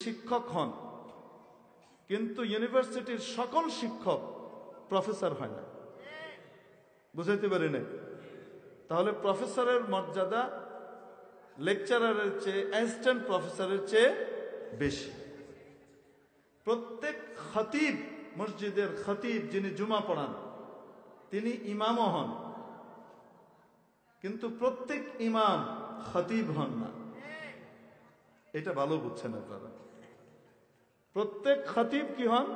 শিক্ষক হন, কিন্তু ইউনিভার্সিটির সকল শিক্ষক প্রফেসর হয় না। বুঝাইতে পারি না? তাহলে প্রফেসরের মর্যাদা লেকচারারের চেয়ে, অ্যাসিস্ট্যান্ট প্রফেসরের চেয়ে বেশি। প্রত্যেক খতিব, মসজিদের খতিব যিনি জুমা পড়ান, তিনি ইমামও হন, কিন্তু প্রত্যেক ইমাম খতিব হন না। এটা ভালো বুঝছেন আপনারা। প্রত্যেক খতিব কি হন?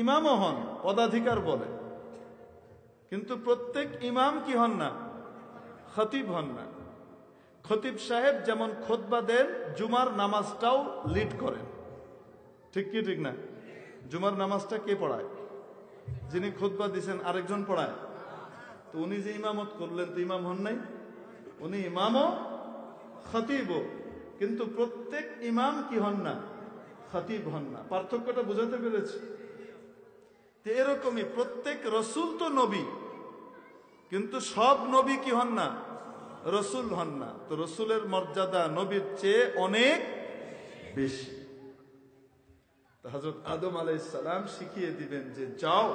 ইমামও হন, পদাধিকার বলে, কিন্তু প্রত্যেক ইমাম কি হন না? খতিব হন না। খতিব সাহেব যেমন খুতবা দেন, জুমার নামাজটাও লিড করেন, ঠিক কি ঠিক না? জুমার নামাজটা কে পড়ায়? যিনি খুতবা দিছেন আরেকজন পড়ায়। তো উনি যে ইমামত করলেন, তো ইমাম হন নাই? উনি ইমামও খতিবও, কিন্তু প্রত্যেক ইমাম কি হন না? খতিব হন না। পার্থক্যটা বোঝাতে পেরেছি? তো এরকমই প্রত্যেক রসুল তো নবী, কিন্তু সব নবী কি হন না? রসুল হন না। তো রসুলের মর্যাদা নবীর চেয়ে অনেক বেশি। হযরত আদম আলাইহিস সালাম শিখিয়ে দিবেন যে যাও,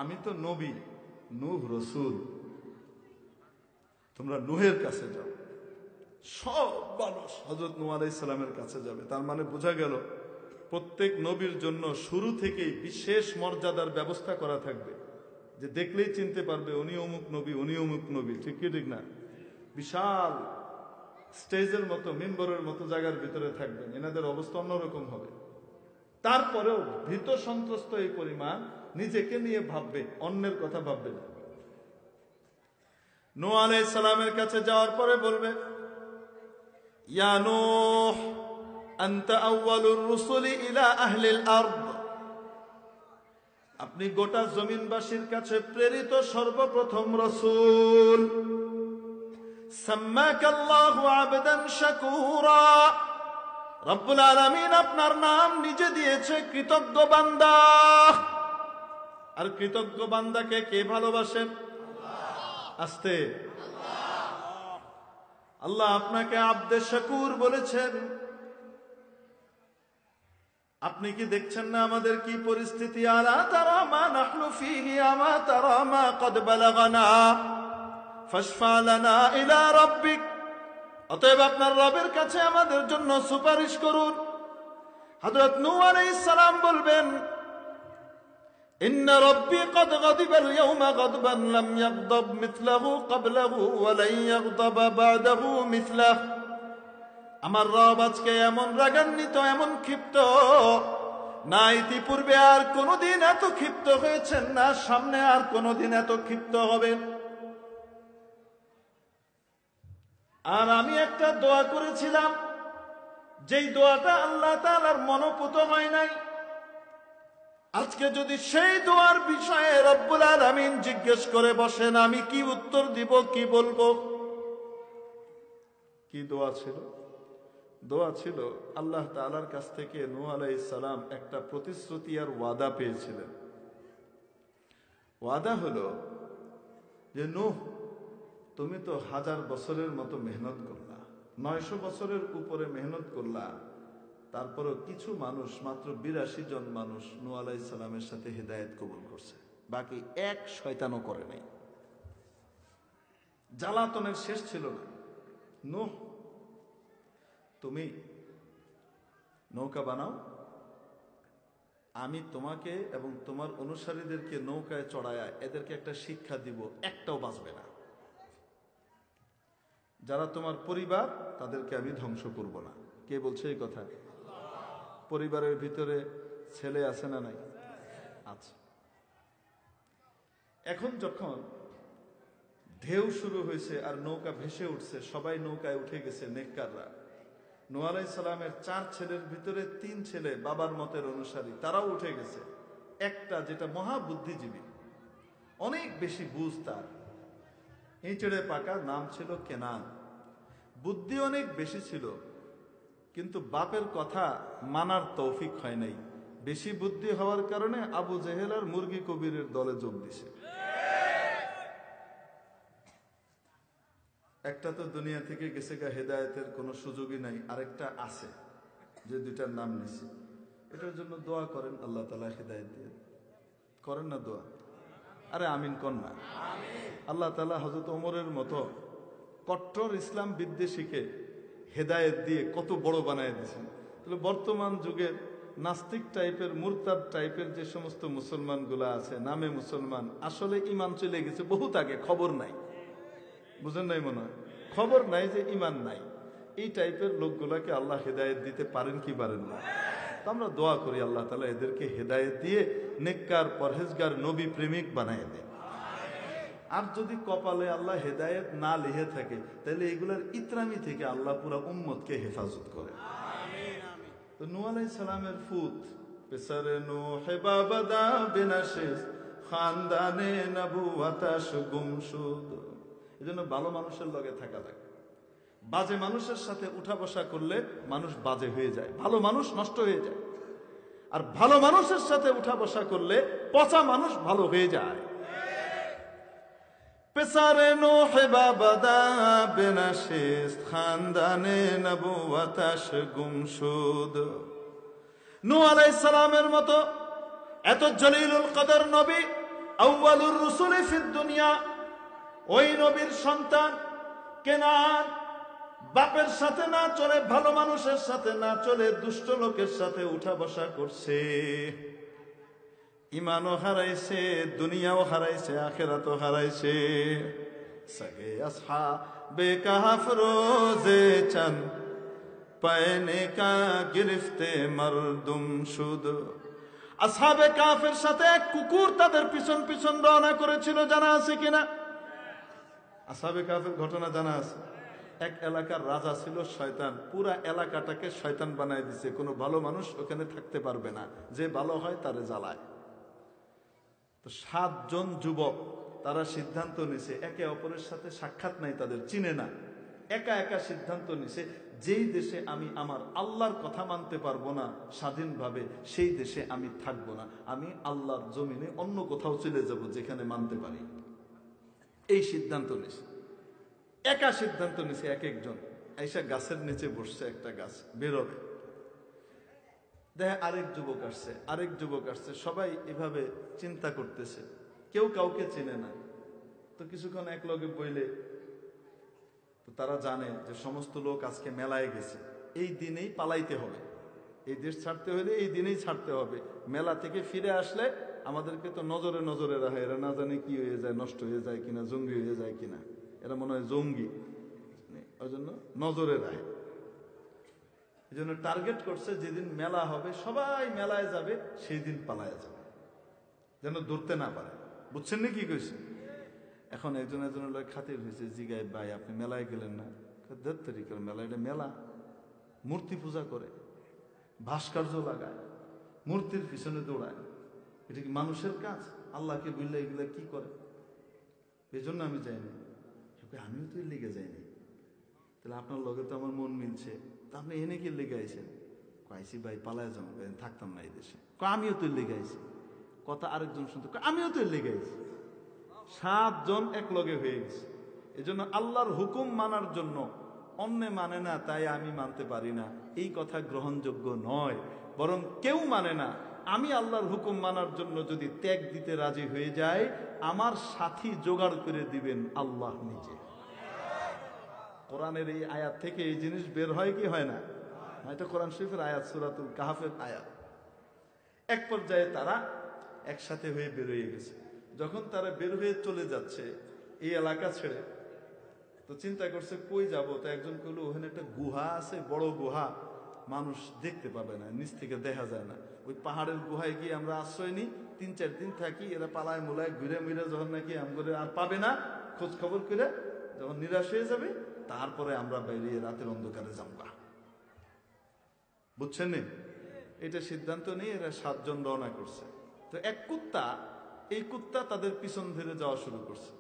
আমি তো নবী, নূহ রসুল, তোমরা নূহের কাছে যাও। সব মানুষ হযরত নূহ আলাইহিস সালামের কাছে যাবে। তার মানে বোঝা গেল প্রত্যেক নবীর জন্য শুরু থেকেই বিশেষ মর্যাদার ব্যবস্থা করা থাকবে, যে দেখলেই চিনতে পারবে উনি অমুক নবী, উনি অমুক নবী, ঠিক কি ঠিক না? বিশাল স্টেজের মতো, মিম্বরের মতো জায়গার ভিতরে থাকবেন, এনাদের অবস্থা অন্যরকম হবে। তারপরেও ভীত সন্ত্রস্ত এই পরিমাণ, নিজেকে নিয়ে ভাববে, অন্যের কথা ভাববে না। নূহ আলাইহিস সালামের কাছে যাওয়ার পরে বলবে, ইয়া নূহ আনতা আউয়ালুর রুসুলি ইলা আহলিল আরদ, আপনি গোটা জমিনবাসীর কাছে প্রেরিত সর্বপ্রথম রাসূল। সাম্মাকাল্লাহু আবদান শাকুরা, রব্বুল আলামিন আপনার নাম নিজে দিয়েছে কৃতজ্ঞ বান্দা। আর কৃতজ্ঞ বান্দাকে কে ভালোবাসেন? আস্তে, আল্লাহ আপনাকে আবদে শাকুর বলেছেন। আপনি কি দেখছেন না আমাদের কি পরিস্থিতি? আলা তারা মা নাহনু ফীহি আমা তারা মা কদ বালাগানা ফাশফা লানা ইলা রাব্বিক, অতএব আপনার রবের কাছে আমাদের জন্য সুপারিশ করুন। হযরত নূহ আলাইহিস সালাম বলবেন, ইন্না রাব্বী কদ গাদিবাল ইয়াওমা গাদবান লাম ইয়াগদাব মিথলাহু ক্বাবলাহু ওয়া লা ইয়াগদাবা বা'দাহু মিথলাহু, আমার রব আজকে এমন রাগান্বিত, এমন ক্ষিপ্ত, না ইতিপূর্বে আর কোনোদিন এত ক্ষিপ্ত হয়েছেন, না সামনে আর কোনোদিন এত ক্ষিপ্ত হবেন। আর আমি একটা দোয়া করেছিলাম, যেই দোয়াটা আল্লাহ তাআলার মনোপুত হয় নাই। আজকে যদি সেই দোয়ার বিষয়ে রব্বুল আলামিন জিজ্ঞেস করে বসেন, আমি কি উত্তর দিব, কি বলবো? কি দোয়া ছিল? দোয়া ছিল আল্লাহ তাআলার কাছ থেকে নূহ আলাইহিস সালাম একটা প্রতিশ্রুতি আর ওয়াদা পেয়েছিলেন। ওয়াদা হলো যে নূহ, তুমি তো 1000 বছরের মতো মেহনত করলা, 900 বছরের উপরে মেহনত করলা, তারপরেও কিছু মানুষ, মাত্র 82 জন মানুষ নূহ আলাইহিস সালামের সাথে হিদায়াত কবুল করছে, বাকি এক শয়তানও করে নাই। জ্বালাতনের শেষ ছিল না। নূহ, তুমি নৌকা বানাও, আমি তোমাকে এবং তোমার অনুসারীদেরকে নৌকায় চড়ায়া এদেরকে একটা শিক্ষা দিব, একটাও বাঁচবে না। যারা তোমার পরিবার তাদেরকে আমি ধ্বংস করব না। কে বলছে এই কথা? পরিবারের ভিতরে ছেলে আছে না নাই? আছে। এখন যখন ঢেউ শুরু হয়েছে আর নৌকা ভেসে উঠছে, সবাই নৌকায় উঠে গেছে, নেককাররা। নূহ আলাইহিস সালামের 4 ছেলের ভিতরে 3 ছেলে বাবার মতের অনুসারী, তারাও উঠে গেছে। একটা যেটা মহাবুদ্ধিজীবী, অনেক বেশি বুঝ তার, ইঁচড়ে পাকা, নাম ছিল কেনান। বুদ্ধি অনেক বেশি ছিল, কিন্তু বাপের কথা মানার তৌফিক হয় নাই। বেশি বুদ্ধি হওয়ার কারণে আবু জেহেল আর মুরগি কবিরের দলে যোগ দিছে। একটা তো দুনিয়া থেকে গেছে গা, হেদায়েতের কোনো সুযোগই নাই, আরেকটা আছে। যে দুইটার নাম নিছি, এটার জন্য দোয়া করেন, আল্লাহ তাআলা হিদায়াত দিয়ে করেন না দোয়া? আরে আমিন কর না। আল্লাহ তাআলা হযরত ওমরের মতো কট্টর ইসলাম বিদ্বেষীকে হেদায়েত দিয়ে কত বড় বানায় দিয়েছেন। তাহলে বর্তমান যুগের নাস্তিক টাইপের, মুরতাদ টাইপের যে সমস্ত মুসলমানগুলো আছে, নামে মুসলমান, আসলে ঈমান চলে গেছে বহুত আগে, খবর নাই। বুঝেন নাই মনে হয়? খবর নাই যে ঈমান নাই। এই টাইপের লোকগুলাকে আল্লাহ হেদায়েত দিতে পারেন কি পারেন না? তো আমরা দোয়া করি আল্লাহ তাআলা এদেরকে হেদায়েত দিয়ে নেককার, পরহেজগার, নবী প্রেমিক বানায় দেন। আর যদি কপালে আল্লাহ হেদায়েত না লিখে থাকে, তাহলে এগুলার ইতরামি থেকে আল্লাহ পুরা উম্মতকে হেফাজত করে। তো নূহ আলাইহিস সালামের ফুত পেসারে নূহ বাবাদা বিনাশিস খানদানে নবুওয়াতাশ গুমশুদ। এজন্য ভালো মানুষের লগে থাকা লাগে। বাজে মানুষের সাথে উঠা বসা করলে মানুষ বাজে হয়ে যায়, ভালো মানুষ নষ্ট হয়ে যায়। আর ভালো মানুষের সাথে উঠা বসা করলে পচা মানুষ ভালো হয়ে যায়। পেসারে নূহ বাবাদা বিনাশিস খানদানে নবুওয়াতাশ গুমশুদ। নূহ আলাইহিস সালামের মতো এত জলিলুল কদর নবী, আউয়ালুর রুসুলি ফিদ দুনিয়া, ওই নবীর সন্তান কেনান বাপের সাথে না চলে, ভালো মানুষের সাথে না চলে, দুষ্ট লোকের সাথে উঠা বসা করছে। ইমানও হারাইছে, দুনিয়াও হারাইছে, আখিরাতও হারাইছে। সগে আসহাবে কাহফ রোজে চাঁদ পায়নে কা গিরফতে মরদুম শুদ। আসহাবে কাহফের সাথে এক কুকুর তাদের পিছন পিছন রওনা করেছিল, জানা আছে কিনা? আসহাবে কাহফের ঘটনা জানা আছে। এক এলাকার রাজা ছিল শয়তান, পুরা এলাকাটাকে শয়তান বানায় দিছে, কোনো ভালো মানুষ ওখানে থাকতে পারবে না, যে ভালো হয় তারে জ্বালায়। তো 7 জন যুবক তারা সিদ্ধান্ত নিছে, একে অপরের সাথে সাক্ষাৎ নাই, তাদের চিনে না, একা একা সিদ্ধান্ত নিছে, যেই দেশে আমি আমার আল্লাহর কথা মানতে পারবো না স্বাধীনভাবে, সেই দেশে আমি থাকবো না, আমি আল্লাহর জমিনে অন্য কোথাও চলে যাব যেখানে মানতে পারি। এই সিদ্ধান্ত নিছে, একা সিদ্ধান্ত নিছে। এক একজন আইসা গাছের নিচে বসছে, একটা গাছ বেরোবে, দেখে আরেক যুবক আসছে, আরেক যুবক আসছে, সবাই এভাবে চিন্তা করতেছে, কেউ কাউকে চেনে না। তো কিছুক্ষণ এক লগে বইলে তো তারা জানে যে সমস্ত লোক আজকে মেলায় গেছে, এই দিনেই পালাইতে হবে, এই দেশ ছাড়তে হলে এই দিনেই ছাড়তে হবে। মেলা থেকে ফিরে আসলে আমাদেরকে তো নজরে নজরে রাখে, এরা না জানে কি হয়ে যায়, নষ্ট হয়ে যায় কিনা, জঙ্গি হয়ে যায় কিনা, এরা মনে হয় জঙ্গি, ওই জন্য নজরে রাখে। এই জন্য টার্গেট করছে যেদিন মেলা হবে সবাই মেলায় যাবে, সেই দিন পালায় যাবে, যেন ধরতে না পারে। বুঝছেন না কি কইছে? এখন একজন একজনের লোক খাতির হয়েছে, জিগায় ভাই আপনি মেলায় গেলেন না? দেড় করে মেলা, এটা মেলা, মূর্তি পূজা করে, ভাস্কর্য লাগায়, মূর্তির পিছনে দৌড়ায়, এটা কি মানুষের কাজ? আল্লাহকে বুঝলে এগুলা কি করে? এই জন্য আমি যাইনি। আমিও তো লেগে যাইনি, তাহলে আপনার লগে তো আমার মন মিলছে, তা আপনি এনে কি লেগে আইছেন? কয়েছি ভাই পালায় যাবো, থাকতাম না এই দেশে। আমিও তো লেগে আইছি। কথা আরেকজন শুনতে, আমিও তো লেগে আইছি। 7 জন এক লগে হয়ে গেছে। এই জন্য আল্লাহর হুকুম মানার জন্য অন্যে মানে না তাই আমি মানতে পারি না, এই কথা গ্রহণযোগ্য নয়। বরং কেউ মানে না, আমি আল্লাহর হুকুম মানার জন্য যদি ত্যাগ দিতে রাজি হয়ে যায়, আমার সাথী জোগাড় করে দিবেন আল্লাহ নিজে। কোরআনের এই আয়াত থেকে এই জিনিস বের হয় কি হয় না? এটা কোরআন শরীফের আয়াত, সূরাতুল কাহফের আয়াত। এক পর্যায়ে তারা একসাথে হয়ে বের হয়ে গেছে। যখন তারা বের হয়ে চলে যাচ্ছে এই এলাকা ছেড়ে, তো চিন্তা করছে কই যাব। তো একজন কইল ওখানে একটা গুহা আছে, বড় গুহা, মানুষ দেখতে পাবে না, নিচ থেকে দেখা যায় না, ওই পাহাড়ের গুহায় গিয়ে আমরা আশ্রয় নিই, 3-4 দিন থাকি, এরা পালায় মোলায় ঘুরে মিরে যখন নাকি আমগরে আর পাবে না, খোঁজ খবর করে যখন নিরাশ হয়ে যাবে, তারপরে আমরা বেরিয়ে রাতের অন্ধকারে যাবো। বুঝছেন নি? এটা সিদ্ধান্ত নিয়ে এরা 7 জন রওনা করছে। তো এক কুত্তা, এই কুত্তা তাদের পিছন ধরে যাওয়া শুরু করছে।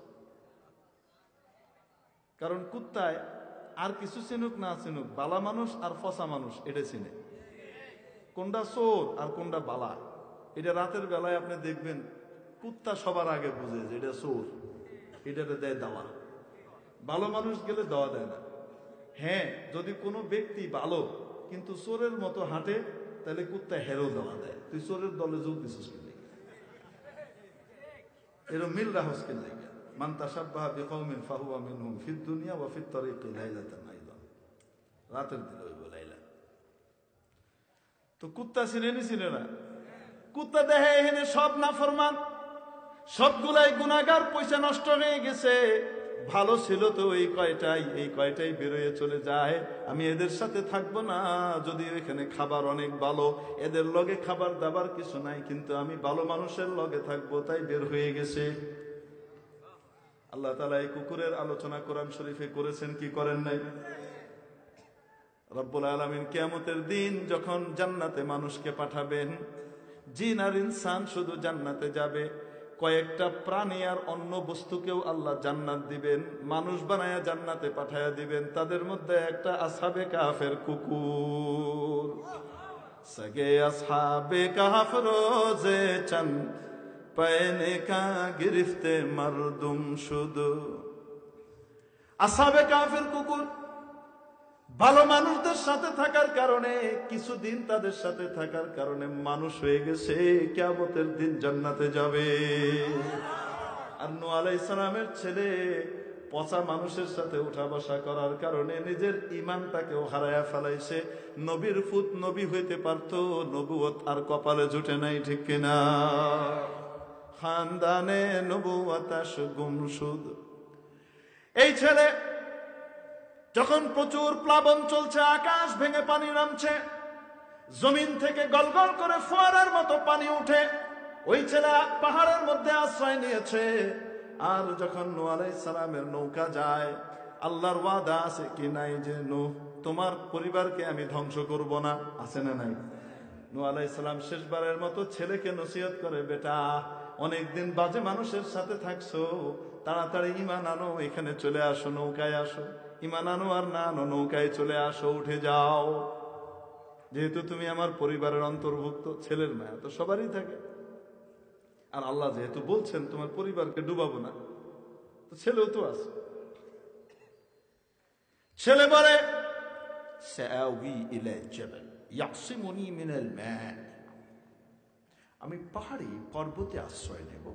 কারণ কুত্তায় আর কিছু চিনুক না চিনুক, বালা মানুষ আর ফসা মানুষ এটা চিনে, কোনটা চোর আর কোনটা বালা। এটা রাতের বেলায় আপনি দেখবেন কুত্তা সবার আগে বুঝে যে এটা চোর, এটাতে দেয় দাওয়া। ভালো মানুষ গেলে দাওয়া দেয় না। হ্যাঁ, যদি কোনো ব্যক্তি ভালো কিন্তু চোরের মতো হাঁটে, তাহলে কুত্তা হেরো দেওয়া দেয়। তুই চোরের দলে যোগ দিছিস কি লেগে? এরকম মিল রাহস কি লেগে? মান তাশাব্বাহা বিকওমিন ফাহুয়া মিনহুম ফিদ দুনিয়া ওয়া ফিত তারিকি লাইলাতান আইদান। রাতের দিন হইব লাইলা। তো কুত্তা চিনে না? কুত্তা দেহে এখানে সব নাফরমান, সবগুলাই গুনাহগার, পয়সা নষ্ট হয়ে গেছে। ভালো ছিল তো এই কয়টাই বেরোয় চলে যায়। আমি এদের সাথে থাকবো না, যদিও এখানে খাবার অনেক ভালো, এদের লগে খাবার দাবার কিছু নাই, কিন্তু আমি ভালো মানুষের লগে থাকবো, তাই বের হয়ে গেছে। আল্লাহ তাআলা এই কুকুরের আলোচনা কোরআন শরীফে করেছেন কি করেন নাই? রব্বুল আলামিন কিয়ামতের দিন যখন জান্নাতে মানুষকে পাঠাবেন, জিন আর ইনসান শুধু জান্নাতে যাবে, কয়েকটা প্রাণী আর অন্য বস্তুকেও আল্লাহ জান্নাত দিবেন, মানুষ বানায়া জান্নাতে পাঠায়া দিবেন। তাদের মধ্যে একটা আসহাবে কাফের কুকুর। সগে আসহাবে কাফ রোজে চন্দ পায়নে কা গিরফতে মরদুম শুধু। আসহাবে কাফের কুকুর ভালো মানুষদের সাথে থাকার কারণে, কিছুদিন তাদের সাথে থাকার কারণে মানুষ হয়ে গেছে, কিয়ামতের দিন জান্নাতে যাবে। আর নূহ আলাইহিস সালামের ছেলে পচা মানুষের সাথে উঠা বসা করার কারণে নিজের ঈমানটাকেও হারায়া ফেলাইছে। নবীর ফুত নবী হইতে পারতো, নবুয়ত আর কপালে জুটে নাই, ঠিক কিনা? খানদানে নবুয়ত গুমশুদ। এই ছেলে যখন প্রচুর প্লাবন চলছে, আকাশ ভেঙে পানি নামছে, জমিন থেকে গলগল করে ফোয়ারার মতো পানি উঠে, ওই ছেলে পাহাড়ের মধ্যে আশ্রয় নিয়েছে। আর যখন নূহ আলাইহিস সালামের নৌকা যায়, আল্লাহর ওয়াদা আছে কি নাই যে নূহ তোমার পরিবারকে আমি ধ্বংস করব না, আছে না নাই? নূহ আলাইহিস সালাম শেষবারের মতো ছেলেকে নসিহত করে, বেটা অনেকদিন বাজে মানুষের সাথে থাকছো, তাড়াতাড়ি ঈমান আনো, এখানে চলে আসো, নৌকায় আসো। ঈমান আনো আর না আনো, নৌকায় চলে আসো, উঠে যাও, যেহেতু তুমি আমার পরিবারের অন্তর্ভুক্ত। ছেলের মায়া তো সবারই থাকে, আর আল্লাহ যেহেতু বলছেন তোমার পরিবারকে ডুবাবো না, তো ছেলেও তো আছে। ছেলে বলে সাআওয়ি ইলা জাবাল ইয়াসিমুনি মিনাল মা, আমি পাহাড়ি পর্বতে আশ্রয় নেব,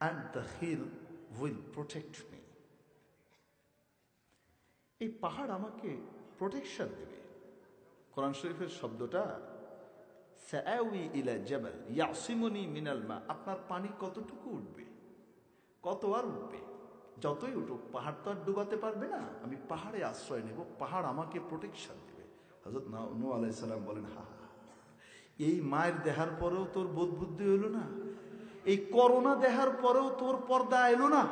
and the hill will protect me, এই পাহাড় আমাকে প্রোটেকশন দেবে। কোরআন শরীফের শব্দটা সাআওয়ি ইলা জাবাল ইয়াসিমুনি মিনাল মা, আপনার পানি কতটুকু উঠবে, কত আর উঠবে, যতই উঠুক পাহাড় তো আর ডুবাতে পারবে না, আমি পাহাড়ে আশ্রয় নেব, পাহাড় আমাকে প্রোটেকশন দেবে। হযরত নূহ আলাইহিস সালাম বলেন, হা এই মায়ের দেহার পরেও তোর বোধ বুদ্ধি হইল না, এই করোনা দেখার পরেও তোর পর্দা এলো না,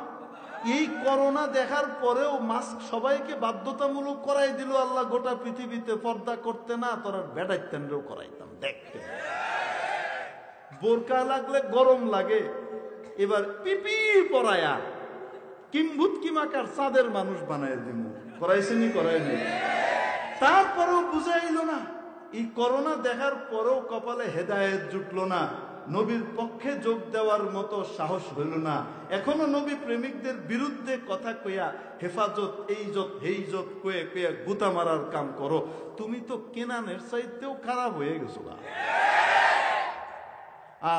এই করোনা দেখার পরেও মাস্ক সবাইকে বাধ্যতামূলক করাই দিল আল্লাহ গোটা পৃথিবীতে, পর্দা করতে না, তোরা বেড়াইতেনও করাইতাম। দেখ বোরকা লাগলে গরম লাগে, এবার পিপি পরায়া কিম্ভূত কিমাকার চাঁদের মানুষ বানায় দিব, করাইছেনি করাইনি? তারপরেও বুঝাইল না, এই করোনা দেখার পরেও কপালে হেদায়েত জুটলো না, নবীর পক্ষে যোগ দেওয়ার মতো সাহস হইল না। এখনো নবী প্রেমিকদের বিরুদ্ধে কথা কইয়া হেফাজত এইজত হেইজত কয়ে কয়ে গুতা মারার কাম করো। তুমি তো কেনানের চাইতেও খারাপ হয়ে গেছো না।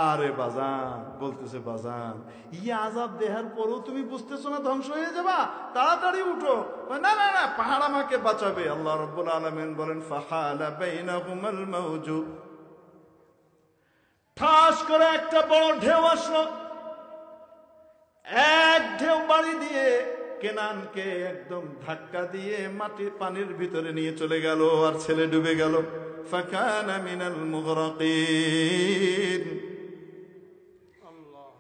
আরে বাজান বলতেছে, বাজান ইয়া আযাব দেহার পরেও তুমি বুঝতেছো না ধ্বংস হয়ে যাবা, তাড়াতাড়ি উঠো। না না না, পাহাড় আমাকে বাঁচাবে। আল্লাহ রাব্বুল আলামিন বলেন, ফাহালা বাইনাহুমাল মাওজু, ঠাস করে একটা বড় ঢেউ আসলো, এক ঢেউ বাড়ি দিয়ে কেনানকে একদম ধাক্কা দিয়ে পানির ভিতরে নিয়ে চলে গেল, আর ছেলে ডুবে গেল। ফাকানা মিনাল মুগরাকিন।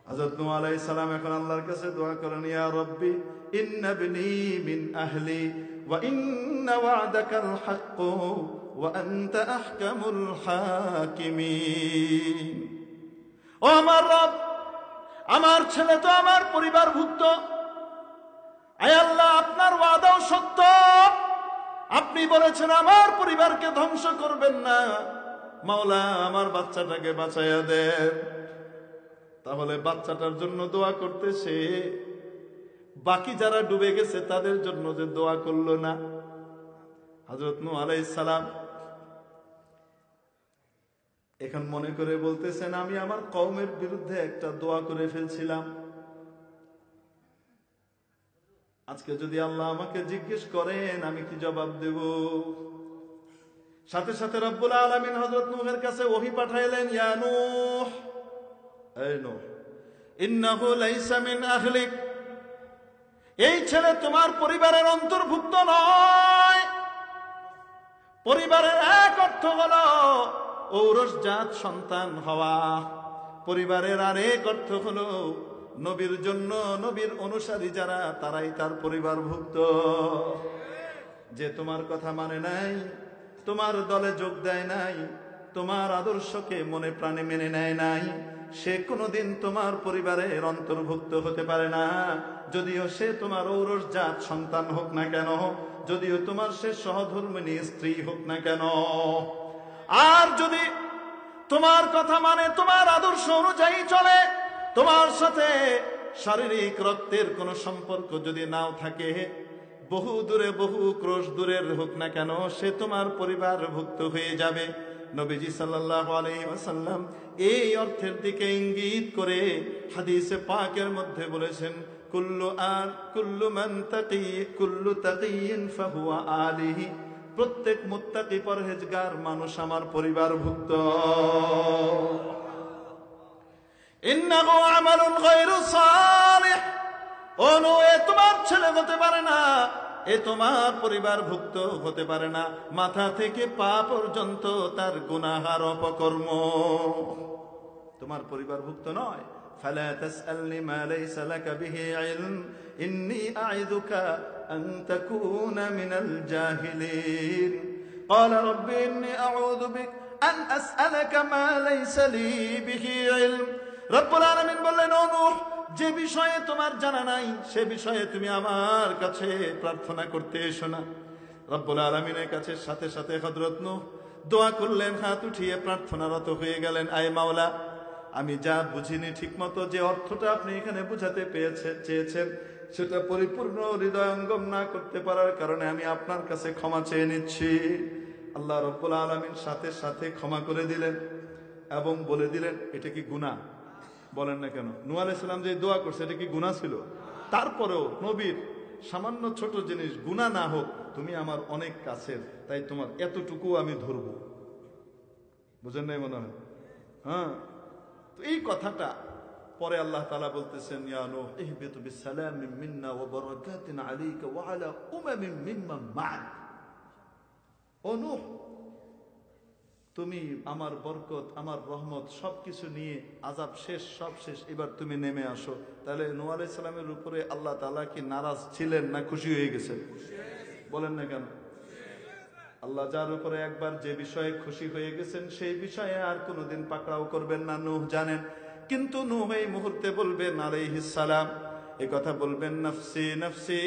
হযরত নূহ আলাইহিস সালাম এখন আল্লাহর কাছে দোয়া করেন, ইয়া রাব্বি ইন্না ইবনি মিন আহলি ওয়া ইন্না ওয়া'দাকাল হক ওয়া আনতা আহকামুল হাকিমিন। ও আমার রব, আমার ছেলে তো আমার পরিবারভুক্ত, আয় আল্লাহ আপনার ওয়াদাও সত্য, আপনি বলেছেন আমার পরিবারকে ধ্বংস করবেন না, মাওলা আমার বাচ্চাটাকে বাঁচাইয়া দেন। তাহলে বাচ্চাটার জন্য দোয়া করতেছে, বাকি যারা ডুবে গেছে তাদের জন্য যে দোয়া করলো না। হযরত নূহ আলাইহিস সালাম এখন মনে করে বলতেছেন, আমি আমার কওমের বিরুদ্ধে একটা দোয়া করে ফেলছিলাম, আজকে যদি আল্লাহ আমাকে জিজ্ঞেস করেন আমি কি জবাব দেব? সাথে সাথে রব্বুল আলামিন হযরত নূহের কাছে ওহী পাঠাইলেন, ইয়া নূহ, এই নূহ, ইন্নাহু লাইসা মিন আহলিক, এই ছেলে তোমার পরিবারের অন্তর্ভুক্ত নয়। পরিবারের এক অর্থ হলো ঔরসজাত সন্তান হওয়া, পরিবারের আরেক অর্থ হলো নবীর জন্য নবীর অনুসারী যারা তারাই তার পরিবারভুক্ত। যে তোমার কথা মানে নাই, তোমার দলে যোগ দেয় নাই, তোমার আদর্শকে মনে প্রাণে মেনে নেয় নাই, সে কোনোদিন তোমার পরিবারের অন্তর্ভুক্ত হতে পারে না, যদিও সে তোমার ঔরসজাত সন্তান হোক না কেন, যদিও তোমার সে সহধর্মিণী স্ত্রী হোক না কেন। আর যদি তোমার কথা মানে, তোমার আদর্শ অনুযায়ী চলে, তোমার সাথে শারীরিক রক্তের কোনো সম্পর্ক যদি নাও থাকে, বহু দূরে বহু ক্রোশ দূরের হোক না কেন, সে তোমার পরিবারভুক্ত হয়ে যাবে। নবীজি সাল্লাল্লাহু আলাইহি ওয়াসাল্লাম এই অর্থের দিকে ইঙ্গিত করে হাদিসে পাকের মধ্যে বলেছেন, কুল্লু মান তাকি কুল্লু তাকিয়িন ফাহুয়া আলিহি, প্রত্যেক মুত্তাকি পরহেজগার মানুষ আমার পরিবারভুক্ত। ইন্নাহু আমালুন গায়রু সালিহ, ও নূহ, এ তোমার ছেলে হতে পারে না, এ তোমার পরিবারভুক্ত হতে পারে না, মাথা থেকে পা পর্যন্ত তার গুনাহ আর অপকর্ম তোমার পরিবারভুক্ত নয়। ফালা তাসআলনি মা লাইসা লাকা বিহি ইলম ইন্নী আ'ইযুকা আন তাকুনা মিনাল জাহিলিন। ক্বালা রাব্বি ইন্নী আউযু বিক আন আসআলাকা মা লাইসা লি বিহি ইলম। রব্বুল আলামিন বললেন, ও নূহ, যে বিষয়ে তোমার জানা নাই সে বিষয়ে তুমি আমার কাছে প্রার্থনা করতে এসো না। রব্বুল আলামিনের কাছে সাথে সাথে হযরত নূহ দোয়া করলেন, হাত উঠিয়ে প্রার্থনারত হয়ে গেলেন, আয় মাওলা, আমি যা বুঝিনি ঠিকমতো, যে অর্থটা আপনি এখানে বুঝাতে চেয়েছেন সেটা পরিপূর্ণ হৃদয়ঙ্গম না করতে পারার কারণে আমি আপনার কাছে ক্ষমা চেয়ে নিচ্ছি। আল্লাহ রব্বুল আলামিন সাথে সাথে ক্ষমা করে দিলেন এবং বলে দিলেন, এটা কি গুনাহ? বলেন না কেন? নূহ আলাইহিস সালাম যে দোয়া করছে এটা কি গুনাহ ছিল? তারপরেও নবীর সামান্য ছোট জিনিস গুনাহ না হোক, তুমি আমার অনেক কাছের, তাই তোমার এতটুকু আমি ধরব। বুঝেন নাই মনে হয়? হ্যাঁ, তো এই কথাটা পরে আল্লাহ তাআলা বলতেছেন, ইয়া নূহ ইহবিত বিসালামিন মিন্না ওয়া বারাকাতিন আলাইকা ওয়া আলা উমামিন মিম্মান মা'ক। ও নূহ, তুমি আমার বরকত, আমার রহমত সবকিছু নিয়ে, আযাব শেষ, সব শেষ, এবার তুমি নেমে আসো। তাহলে নূহ আলাইহিস সালামের উপরে আল্লাহ তাআলা কি নারাজ ছিলেন না খুশি হয়ে গেছেন? বলেন না কেন? আল্লাহ যার উপরে একবার যে বিষয়ে খুশি হয়ে গেছেন সেই বিষয়ে আর কোনোদিন পাকড়াও করবেন না, নূহ জানেন। কিন্তু নূহ এই মুহূর্তে বলবেন আলাইহিস সালাম, এই কথা বলবেন, নফসি নফসি,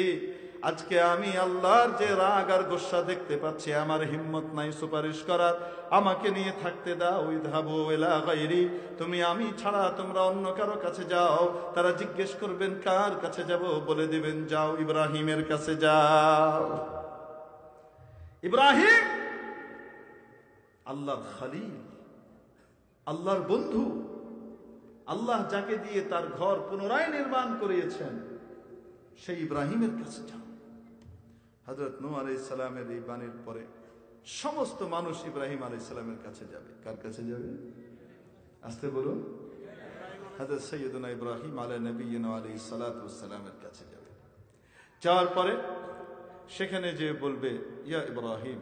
আজকে আমি আল্লাহর যে রাগ আর গোসা দেখতে পাচ্ছি, আমার হিম্মত নাই সুপারিশ করার, আমাকে নিয়ে থাকতে দাও। ইযহাবু ইলা গায়রি, তুমি আমি ছাড়া তোমরা অন্য কারো কাছে যাও। তারা জিজ্ঞেস করবেন কার কাছে যাব, বলে দিবেন যাও ইব্রাহিমের কাছে যাও। ইব্রাহিম আল্লাহর খলিল, আল্লাহর বন্ধু, আল্লাহ যাকে দিয়ে তার ঘর পুনরায় নির্মাণ করিয়েছেন, সেই ইব্রাহিমের কাছে যাও। হযরত নূহ আলাইহিস সালামের এই বাণীর পরে সমস্ত মানুষ ইব্রাহিম আলাইহিস সালামের কাছে যাবে। কার কাছে যাবে? আসতে বলুন। হযরত সাইয়্যিদুনা ইব্রাহিম আলা নবিয়িনা আলাইহিস সালাতু ওয়াস সালামের কাছে যাবে। যাওয়ার পরে সেখানে যে বলবে, ইয়া ইব্রাহিম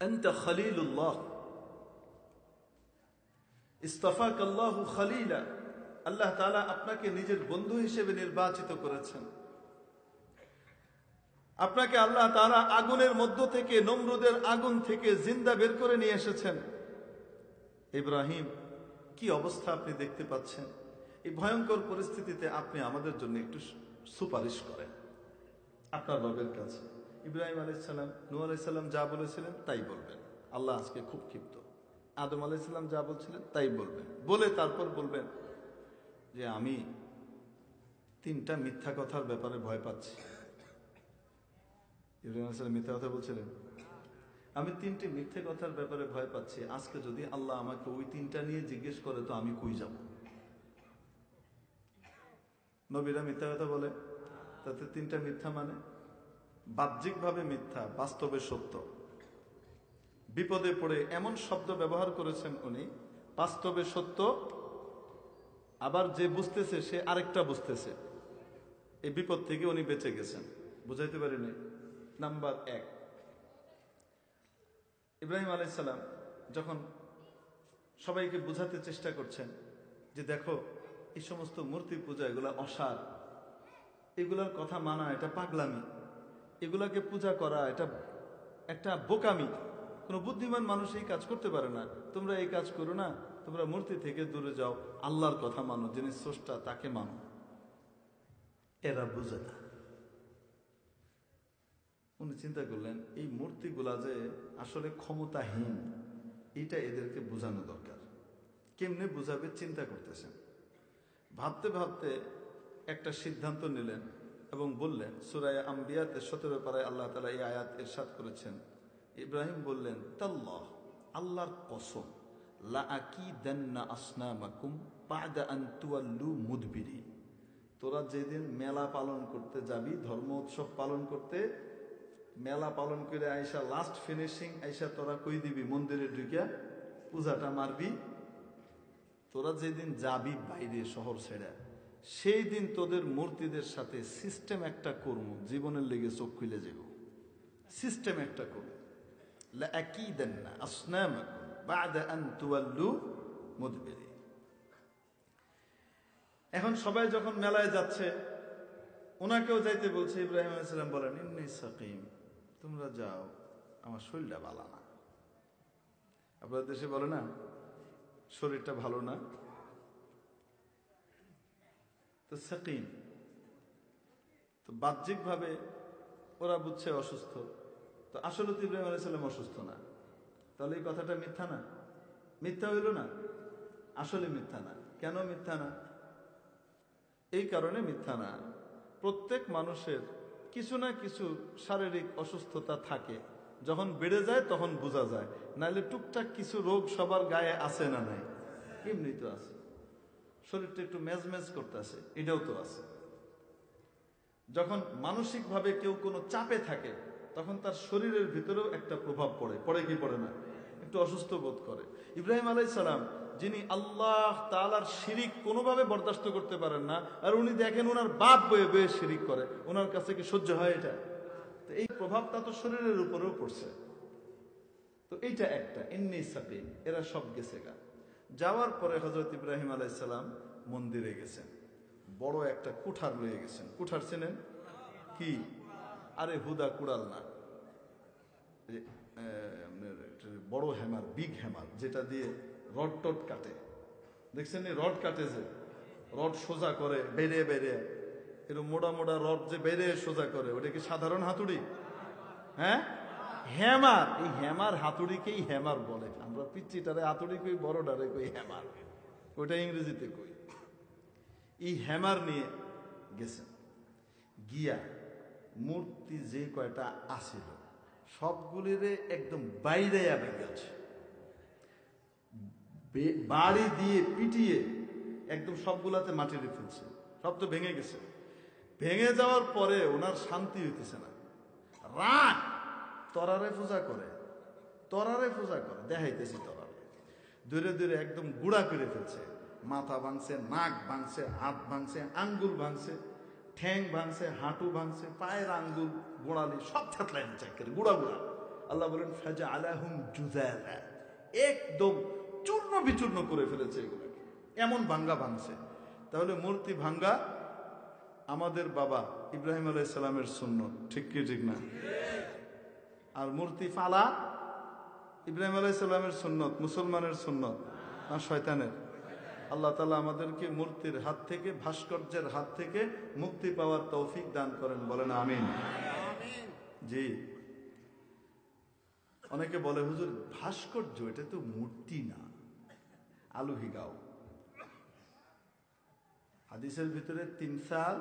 আনতা খলিলুল্লাহ ইসতাফাকাল্লাহু খলিলা, আল্লাহ তাআলা আপনাকে নিজের বন্ধু হিসেবে নির্বাচিত করেছেন। আপনাকে আল্লাহ তাআলা আগুনের মধ্য থেকে, নমরুদের আগুন থেকে জিন্দা বের করে নিয়ে এসেছেন। ইব্রাহিম, কি অবস্থা আপনি দেখতে পাচ্ছেন, এই ভয়ঙ্কর পরিস্থিতিতে আপনি আমাদের জন্য একটু সুপারিশ করেন আপনার রবের কাছে। ইব্রাহিম আলাইহিস সালাম, নূহ আলাইহিস সালাম যা বলেছিলেন তাই বলবেন। আল্লাহ আজকে খুব ক্ষিপ্ত, আদম আলাইহিস সালাম যা বলছিলেন তাই বলবেন, বলে তারপর বলবেন যে আমি তিনটা মিথ্যা কথার ব্যাপারে ভয় পাচ্ছি। ইব্রাহিম আলাইহিস সালাম মিথ্যা কথা বলছিলেন? আমি 3টি মিথ্যে কথার ব্যাপারে ভয় পাচ্ছি। আজকে যদি আল্লাহ আমাকে ওই 3টা নিয়ে জিজ্ঞেস করে তো আমি কই যাব? নবীরা মিথ্যা কথা বলে, তাতে 3টা মিথ্যা মানে বাহ্যিকভাবে মিথ্যা, বাস্তবে সত্য। বিপদে পড়ে এমন শব্দ ব্যবহার করেছেন উনি, বাস্তবে সত্য, আবার যে বুঝতেছে সে আরেকটা বুঝতেছে। এই বিপদ থেকে উনি বেঁচে গেছেন। বুঝাইতে পারিনি? নাম্বার 1, ইব্রাহিম আলাইহিস সালাম যখন সবাইকে বুঝাতে চেষ্টা করছেন যে দেখো এই সমস্ত মূর্তি পূজা এগুলা অসার, এগুলার কথা মানা এটা পাগলামি, এগুলাকে পূজা করা এটা একটা বোকামি, কোনো বুদ্ধিমান মানুষ এই কাজ করতে পারে না। তোমরা এই কাজ করো না, তোমরা মূর্তি থেকে দূরে যাও, আল্লাহর কথা মানো, যিনি স্রষ্টা তাকে মানো। এরা বুঝে না। উনি চিন্তা করলেন এই মূর্তিগুলা যে আসলে ক্ষমতাহীন, এটা এদেরকে বোঝানো দরকার। কেমনে বুঝাবে চিন্তা করতেছেন। ভাবতে ভাবতে একটা সিদ্ধান্ত নিলেন এবং বললেন, সূরা আম্বিয়াতে 17 পারায় আল্লাহ তাআলা এই আয়াত ইরশাদ করেছেন। ইব্রাহিম বললেন, তাল্লাহ, আল্লাহর কসম, লা আকিদান্না আসনামাকুম বা'দা আন তুওয়াল্লু মুদবিরিন। তোরা যেদিন মেলা পালন করতে যাবি, ধর্ম উৎসব পালন করতে, মেলা পালন করে আইসা লাস্ট ফিনিশিং আইসা তোরা কই দিবি, মন্দিরে ঢুকিয়া পূজাটা মারবি। তোরা যেদিন যাবি বাইরে শহর ছেড়ে, সেই দিন তোদের মূর্তিদের সাথে সিস্টেম একটা করব, জীবনের লেগে চোখ খুলে যাব। সিস্টেম একটা করব, লা আকিদান্না আসনামাকুম বা'দা আন তুওয়াল্লু মুদবিরিন। এখন সবাই যখন মেলায় যাচ্ছে, ওনাকেও যাইতে বলছে। ইব্রাহিম আলাইহিস সালাম বলেন, ইন্নী সাকিম, তোমরা যাও, আমার শরীরটা ভালো না। আপনাদের দেশে বলে না শরীরটা ভালো না, তো সাকিম, তো বাহ্যিকভাবে ওরা বুঝছে অসুস্থ, তো আসলে তো ইব্রাহিম আলাইহিস সালাম অসুস্থ না। তাহলে এই কথাটা মিথ্যা না? মিথ্যা হইল না? আসলে মিথ্যা না। কেন মিথ্যা না? এই কারণে মিথ্যা না, প্রত্যেক মানুষের কিছু না কিছু শারীরিক অসুস্থতা থাকে, যখন বেড়ে যায় তখন বোঝা যায়। নাহলে টুকটাক কিছু রোগ সবার গায়ে আছে না নাই? এমনি তো আছে। শরীরটা একটু মেজমেজ করতেছে, এটাও তো আছে। যখন মানসিকভাবে কেউ কোনো চাপে থাকে, তখন তার শরীরের ভিতরেও একটা প্রভাব পড়ে। পড়ে কি পড়ে না? একটু অসুস্থ বোধ করে। ইব্রাহিম আলাইহিস সালাম, যিনি আল্লাহ তাআলার শিরিক কোনোভাবে বরদাস্ত করতে পারেন না, আর উনি দেখেন ওনার বাপ বয়ে বয়ে শিরিক করে, ওনার কাছে কি সহ্য হয় এটা? তো এই প্রভাবটা তো শরীরের উপরেও পড়ছে। তো এইটা একটা, ইন্নী সাকিম, এরা সব গেছে গা। যাওয়ার পরে হযরত ইব্রাহিম আলাইহিস সালাম মন্দিরে গেছেন, বড় একটা কুঠার লয়ে গেছেন। কুঠার চেনেন কি? আরে হুদা কুড়াল না, বড় হ্যামার, বিগ হ্যামার, যেটা দিয়ে রড টড কাটে। দেখছেন রড কাটে, যে রড সোজা করে বেড়ে বেড়ে, এরকম মোটা মোটা রড যে বেড়ে সোজা করে, ওটা কি সাধারণ হাতুড়ি? হ্যাঁ, হ্যামার। এই হ্যামার হাতুড়িকেই হ্যামার বলে। আমরা পিচ্চিটারে হাতুড়ি কই, বড়টারে কই হ্যামার, ওটা ইংরেজিতে কই। এই হ্যামার নিয়ে গেছেন, গিয়া মূর্তি যে কয়টা আসিল সবগুলিরে একদম বাইরে ভেঙেছে, বাড়ি দিয়ে পিটিয়ে একদম সবগুলাতে মাটিরে ফেলছে। সব তো ভেঙে গেছে। ভেঙে যাওয়ার পরে ওনার শান্তি হইতেছে না, রাগ, তরারে পূজা করে, তরারে পূজা করে, দেখাইতেছি তরারে, দূরে দূরে একদম গুড়া করে ফেলছে। মাথা ভাঙছে, নাক ভাঙছে, হাত ভাঙছে, আঙ্গুল ভাঙছে, ঠ্যাং ভাঙছে, হাঁটু ভাঙছে, পায়ের আঙ্গুল গোড়ালি সব থাকলাই করে গুড়া গুড়া। আল্লাহ বলেন, ফাজা আলাহুম জুযালা, একদম চূর্ণ বিচূর্ণ করে ফেলেছে এগুলোকে, এমন ভাঙ্গা ভাঙছে। তাহলে মূর্তি ভাঙ্গা আমাদের বাবা ইব্রাহিম আলাইহিস সালামের সুন্নত, ঠিক কি ঠিক না? আর মূর্তি ফালা ইব্রাহিম আলাইহিস সালামের সুন্নত, মুসলমানের সুন্নত না শয়তানের? আল্লাহ তাআলা আমাদেরকে মূর্তির হাত থেকে, ভাস্কর্যের হাত থেকে মুক্তি পাওয়ার তৌফিক দান করেন, বলেন আমিন। জি, অনেকে বলে, হুজুর ভাস্কর্য, এটা তো মূর্তি না, আলু হিগাও। হাদিসের ভিতরে তিমসাল,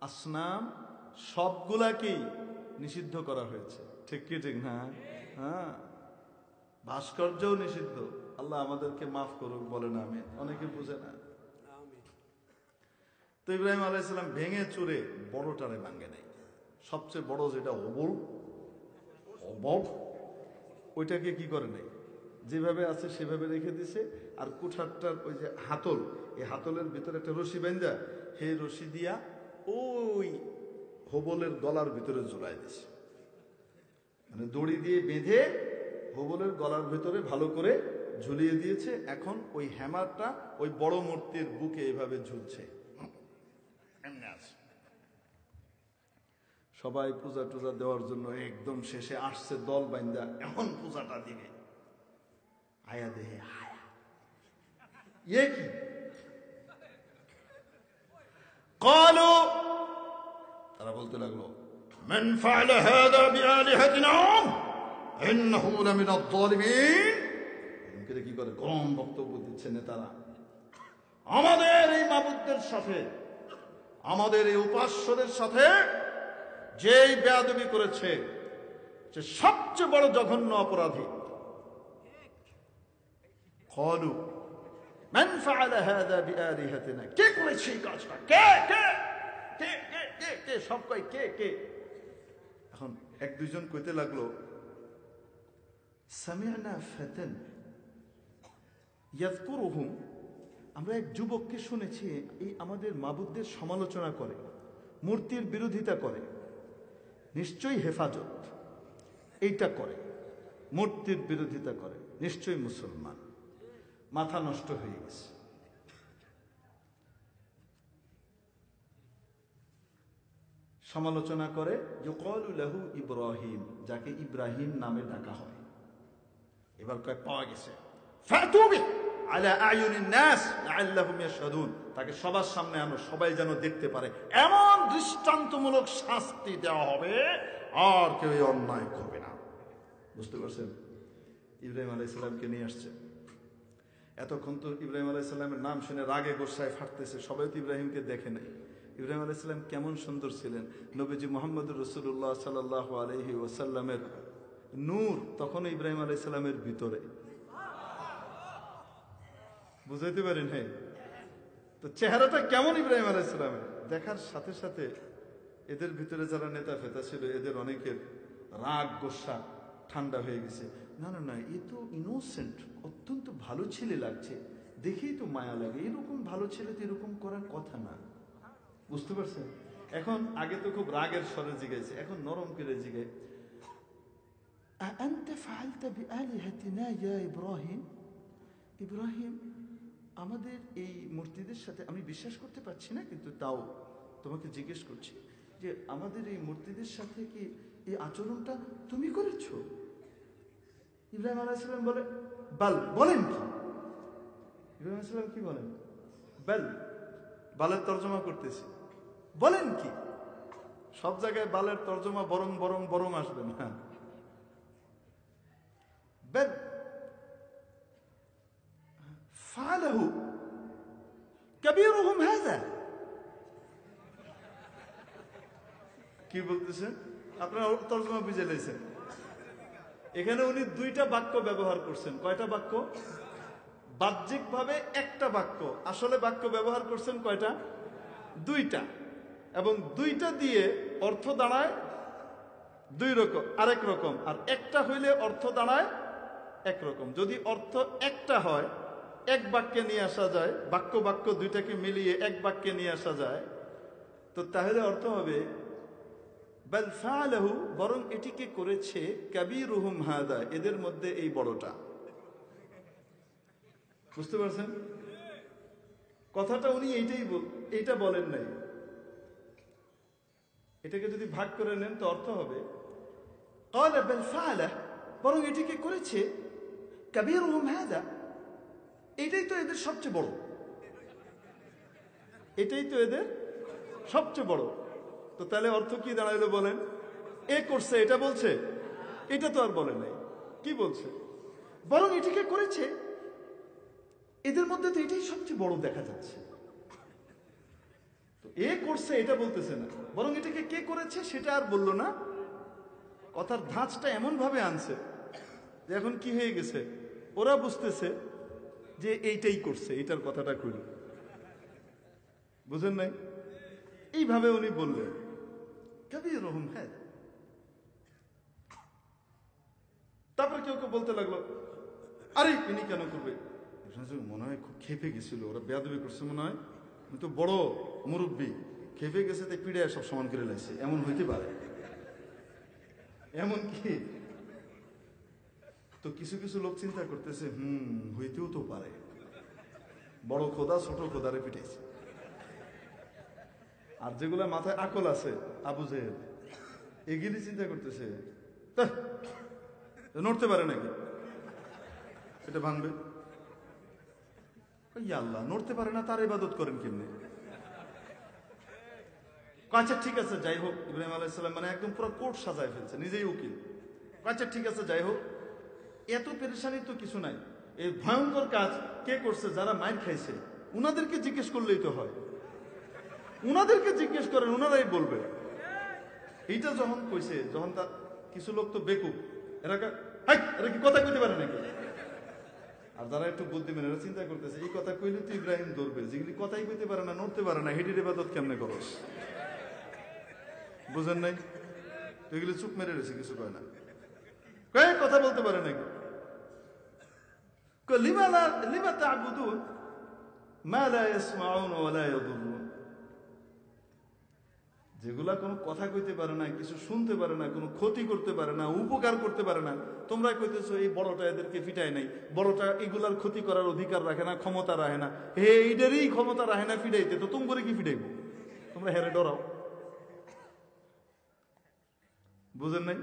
আসনাম সবগুলাকেই নিষিদ্ধ করা হয়েছে। ঠিক কি ঠিক না? হ্যাঁ, ভাস্কর্যও নিষিদ্ধ। আল্লাহ আমাদেরকে মাফ করুক, বলেন আমিন। অনেকে বুঝে না। তো ইব্রাহিম আলাইহিস সালাম ভেঙে চুরে বড়টারে ভাঙ্গে নাই, সবচেয়ে বড় যেটা ওইটাকে কি করে নাই, যেভাবে আছে সেভাবে রেখে দিছে। আর কুঠারটার ওই যে হাতল, এই হাতলের ভিতরে একটা রশি বাঁধা, সেই রশি দিয়া ওই হোবলের গলার ভিতরে ঝুলাই দিছে। মানে দড়ি দিয়ে বেঁধে হোবলের গলার ভিতরে ভালো করে ঝুলিয়ে দিয়েছে। এখন ওই হ্যামারটা ওই বড় মূর্তির বুকে এভাবে ঝুলছে। সবাই পূজা টুজা দেওয়ার জন্য একদম শেষে আসছে দল বাইন্দা, এখন পূজাটা দিবে। আয়া দেহে আয়া ইয়ে কি قالوا, তারা বলতে লাগলো, মান ফাআলা হাযা বিআলিহাতিনা ইন্নাহু লামিনায যালিমিন। এমকে কি করে গরম বক্তব্য দিচ্ছে নেতারা, আমাদের এই মাবুদদের সাথে, আমাদের এই উপাস্যদের সাথে যেই বেয়াদবি করেছে, যে সবচেয়ে বড় জঘন্য অপরাধী। قالوا মান ফাআলা হাযা বিআলিহাতিনা, কে করেছে এই কাজটা? কে কে কে কে কে কে সব কয় কে কে। এখন এক দুইজন কইতে লাগলো, সামি'না ফাতান ইয়াযকুরুহুম, আমরা এক যুবককে শুনেছি এই আমাদের মাবুদদের সমালোচনা করে, মূর্তির বিরোধিতা করে, নিশ্চয়ই হেফাজত এইটা করে, মূর্তির বিরোধিতা করে, নিশ্চয়ই মুসলমান। মাথা নষ্ট হয়ে গেছে। সমালোচনা করে, ইউকালু লাহু ইব্রাহিম, যাকে ইব্রাহিম নামে ডাকা হয়। এবার কয় পাওয়া গেছে, ফাতু বি আলা আয়ুনিন নাস লাআল্লাহুম ইয়াশহাদুন, তাকে সবার সামনে আনো, সবাই যেন দেখতে পারে, এমন দৃষ্টান্তমূলক শাস্তি দেওয়া হবে, আর কেউ এই অন্যায় করবে না। বুঝতে পারছেন? ইব্রাহিম আলাইহিস সালামকে নিয়ে আসছে। এতক্ষণ তো ইব্রাহিম আলাইহিস সালামের নাম শুনে রাগে গোসায় ফাটতেছে, সবাই তো ইব্রাহিমকে দেখে নাই। ইব্রাহিম আলাইহিস সালাম কেমন সুন্দর ছিলেন। নবীজি মুহাম্মদুর রাসূলুল্লাহ সাল্লাল্লাহু আলাইহি ওয়াসাল্লামের নূর তখন ইব্রাহিম আলাইহিস সালামের ভিতরে। বুঝাইতে পারেন? হ্যাঁ, তো চেহারাটা কেমন ইব্রাহিম আলাইহিস সালামের, দেখার সাথে সাথে এদের ভিতরে যারা নেতা ফেতা ছিল, এদের অনেকের রাগ গোসা ঠান্ডা হয়ে গেছে। না না না, এ তো ইনোসেন্ট, অত্যন্ত ভালো ছেলে লাগছে, দেখেই তো মায়া লাগে, এরকম ভালো ছেলে তো এরকম করার কথা না। বুঝতে পারছেন? এখন আগে তো খুব রাগের স্বরে জিগাইছে, এখন নরম করে জিগায়, আনতা ফাআলতা বিআলিহাতিনা ইয়া ইব্রাহিম, ইব্রাহিম আমাদের এই মূর্তিদের সাথে, আমি বিশ্বাস করতে পারছি না কিন্তু তাও তোমাকে জিজ্ঞেস করছি যে আমাদের এই মূর্তিদের সাথে কি এই আচরণটা তুমি করেছো? ইব্রাহিম আলাইহিস সালাম বলে, বাল, বলেন কি? ইব্রাহিম আলাইহিস সালাম কি বলেন? বাল, বালের তর্জমা করতেছি, বলেন কি? সব জায়গায় বালের তর্জমা বরং বরং বরং আসবে না। বাল ফাআলাহু কাবীরুহুম হাযা। কি বলতেছেন? আপনারা তর্জমা বুঝে লেছেন। এখানে উনি দুইটা বাক্য ব্যবহার করছেন। কয়টা বাক্য? বাহ্যিকভাবে একটা বাক্য, আসলে বাক্য ব্যবহার করছেন কয়টা? দুইটা। এবং দুইটা দিয়ে অর্থ দাঁড়ায় দুই রকম, আরেক রকম, আর একটা হইলে অর্থ দাঁড়ায় একরকম। যদি অর্থ একটা হয়, এক বাক্যে নিয়ে আসা যায়, বাক্য বাক্য দুইটাকে মিলিয়ে এক বাক্যে নিয়ে আসা যায়, তো তাহলে অর্থ হবে বাল ফাআলাহু, বরং এটিকে করেছে কাবীরুহুম হাদা, এদের মধ্যে এই বড়টা। বুঝতে পারছেন কথাটা? উনি এইটা বলেন নাই। এটাকে যদি ভাগ করে নেন তো অর্থ হবে ক্বালা বাল ফাআলা, বরং এটিকে করেছে কাবীরুহুম হাদা, এটাই তো এদের সবচেয়ে বড়, এটাই তো এদের সবচেয়ে বড়। তো তাহলে অর্থ কি দাঁড়াইলো বলেন? এ করছে এটা বলছে? এটা তো আর বলে নাই। কি বলছে? বরং এটিকে করেছে, এদের মধ্যে তো এটাই সবচেয়ে বড় দেখা যাচ্ছে। তো এ করছে এটা বলতেছে না, বরং এটাকে কে করেছে সেটা আর বললো না, কথার ধাঁচটা এমন ভাবে আনছে যে এখন কি হয়ে গেছে, ওরা বুঝতেছে যে এইটাই করছে, এইটার কথাটা কইল, বুঝেন নাই? এইভাবে উনি বললেন কাবীরুহুম হাযা। তারপর কেউ কেউ বলতে লাগলো, আরে ইনি কেন করবে, মনে হয় খুব খেপে গেছিল, ওরা বেয়াদবি করছে মনে হয়, আমি তো বড় মুরব্বী, খেপে গেছে তাই পিড়ে সব সমান করে লাইছে, এমন হইতে পারে। এমন কি তো কিছু কিছু লোক চিন্তা করতেছে, হইতেও তো পারে, বড় খোদা ছোট খোদারে পিটাইছে। আর যেগুলা মাথায় আকল আছে, আবু জেহেল, এগুলি চিন্তা করতেছে নড়তে পারে নাকি, এটা ভাঙবে। আল্লাহ নড়তে পারে না, তার ইবাদত করেন কেমনে? আচ্ছা ঠিক আছে যাই হোক, ইব্রাহিম আলাইহিস সালাম মানে একদম পুরো কোর্ট সাজায় ফেলছে, নিজেই উকিল। আচ্ছা ঠিক আছে যাই হোক, এত পেরেশানি তো কিছু নাই, এই ভয়ঙ্কর কাজ কে করছে? যারা মাইর খাইছে উনাদেরকে জিজ্ঞেস করলেই তো হয়, উনাদেরকে জিজ্ঞেস করেন, উনারাই বলবে। এইটা যখন কইছে, যখন তার কিছু লোক তো বেকুব, এরা কি কথা কইতে পারে নাকি? আর যারা একটু বুদ্ধিমান এরা চিন্তা করতেছে, এই কথা কইলে তো ইব্রাহিম ধরবে, যেগুলি কথাই কইতে পারে না, নড়তে পারে না, হেডির ইবাদত কেমনে করস? বুঝেন নাই? এগুলি চুপ মেরে রয়েছে, কিছু কয় না, কয়েক কথা বলতে পারে নাকি? লিমা তা'বুদুন মা লা ইয়াসমাউন ওয়া লা ইয়াদুররুন। যেগুলা কোনো কথা কইতে পারে না, কিছু শুনতে পারে না, কোনো ক্ষতি করতে পারে না, উপকার করতে পারে না, তোমরা কইতেছো এই বড়টা এদেরকে ফিটায় নাই, বড়টা এগুলার ক্ষতি করার অধিকার রাখে না, ক্ষমতা রাখে না, এইটারই ক্ষমতা রাখে না ফিটাইতে, তো তুমি করে কি ফিটাইবো? তোমরা হেরে ডরাও। বুঝেন নাই?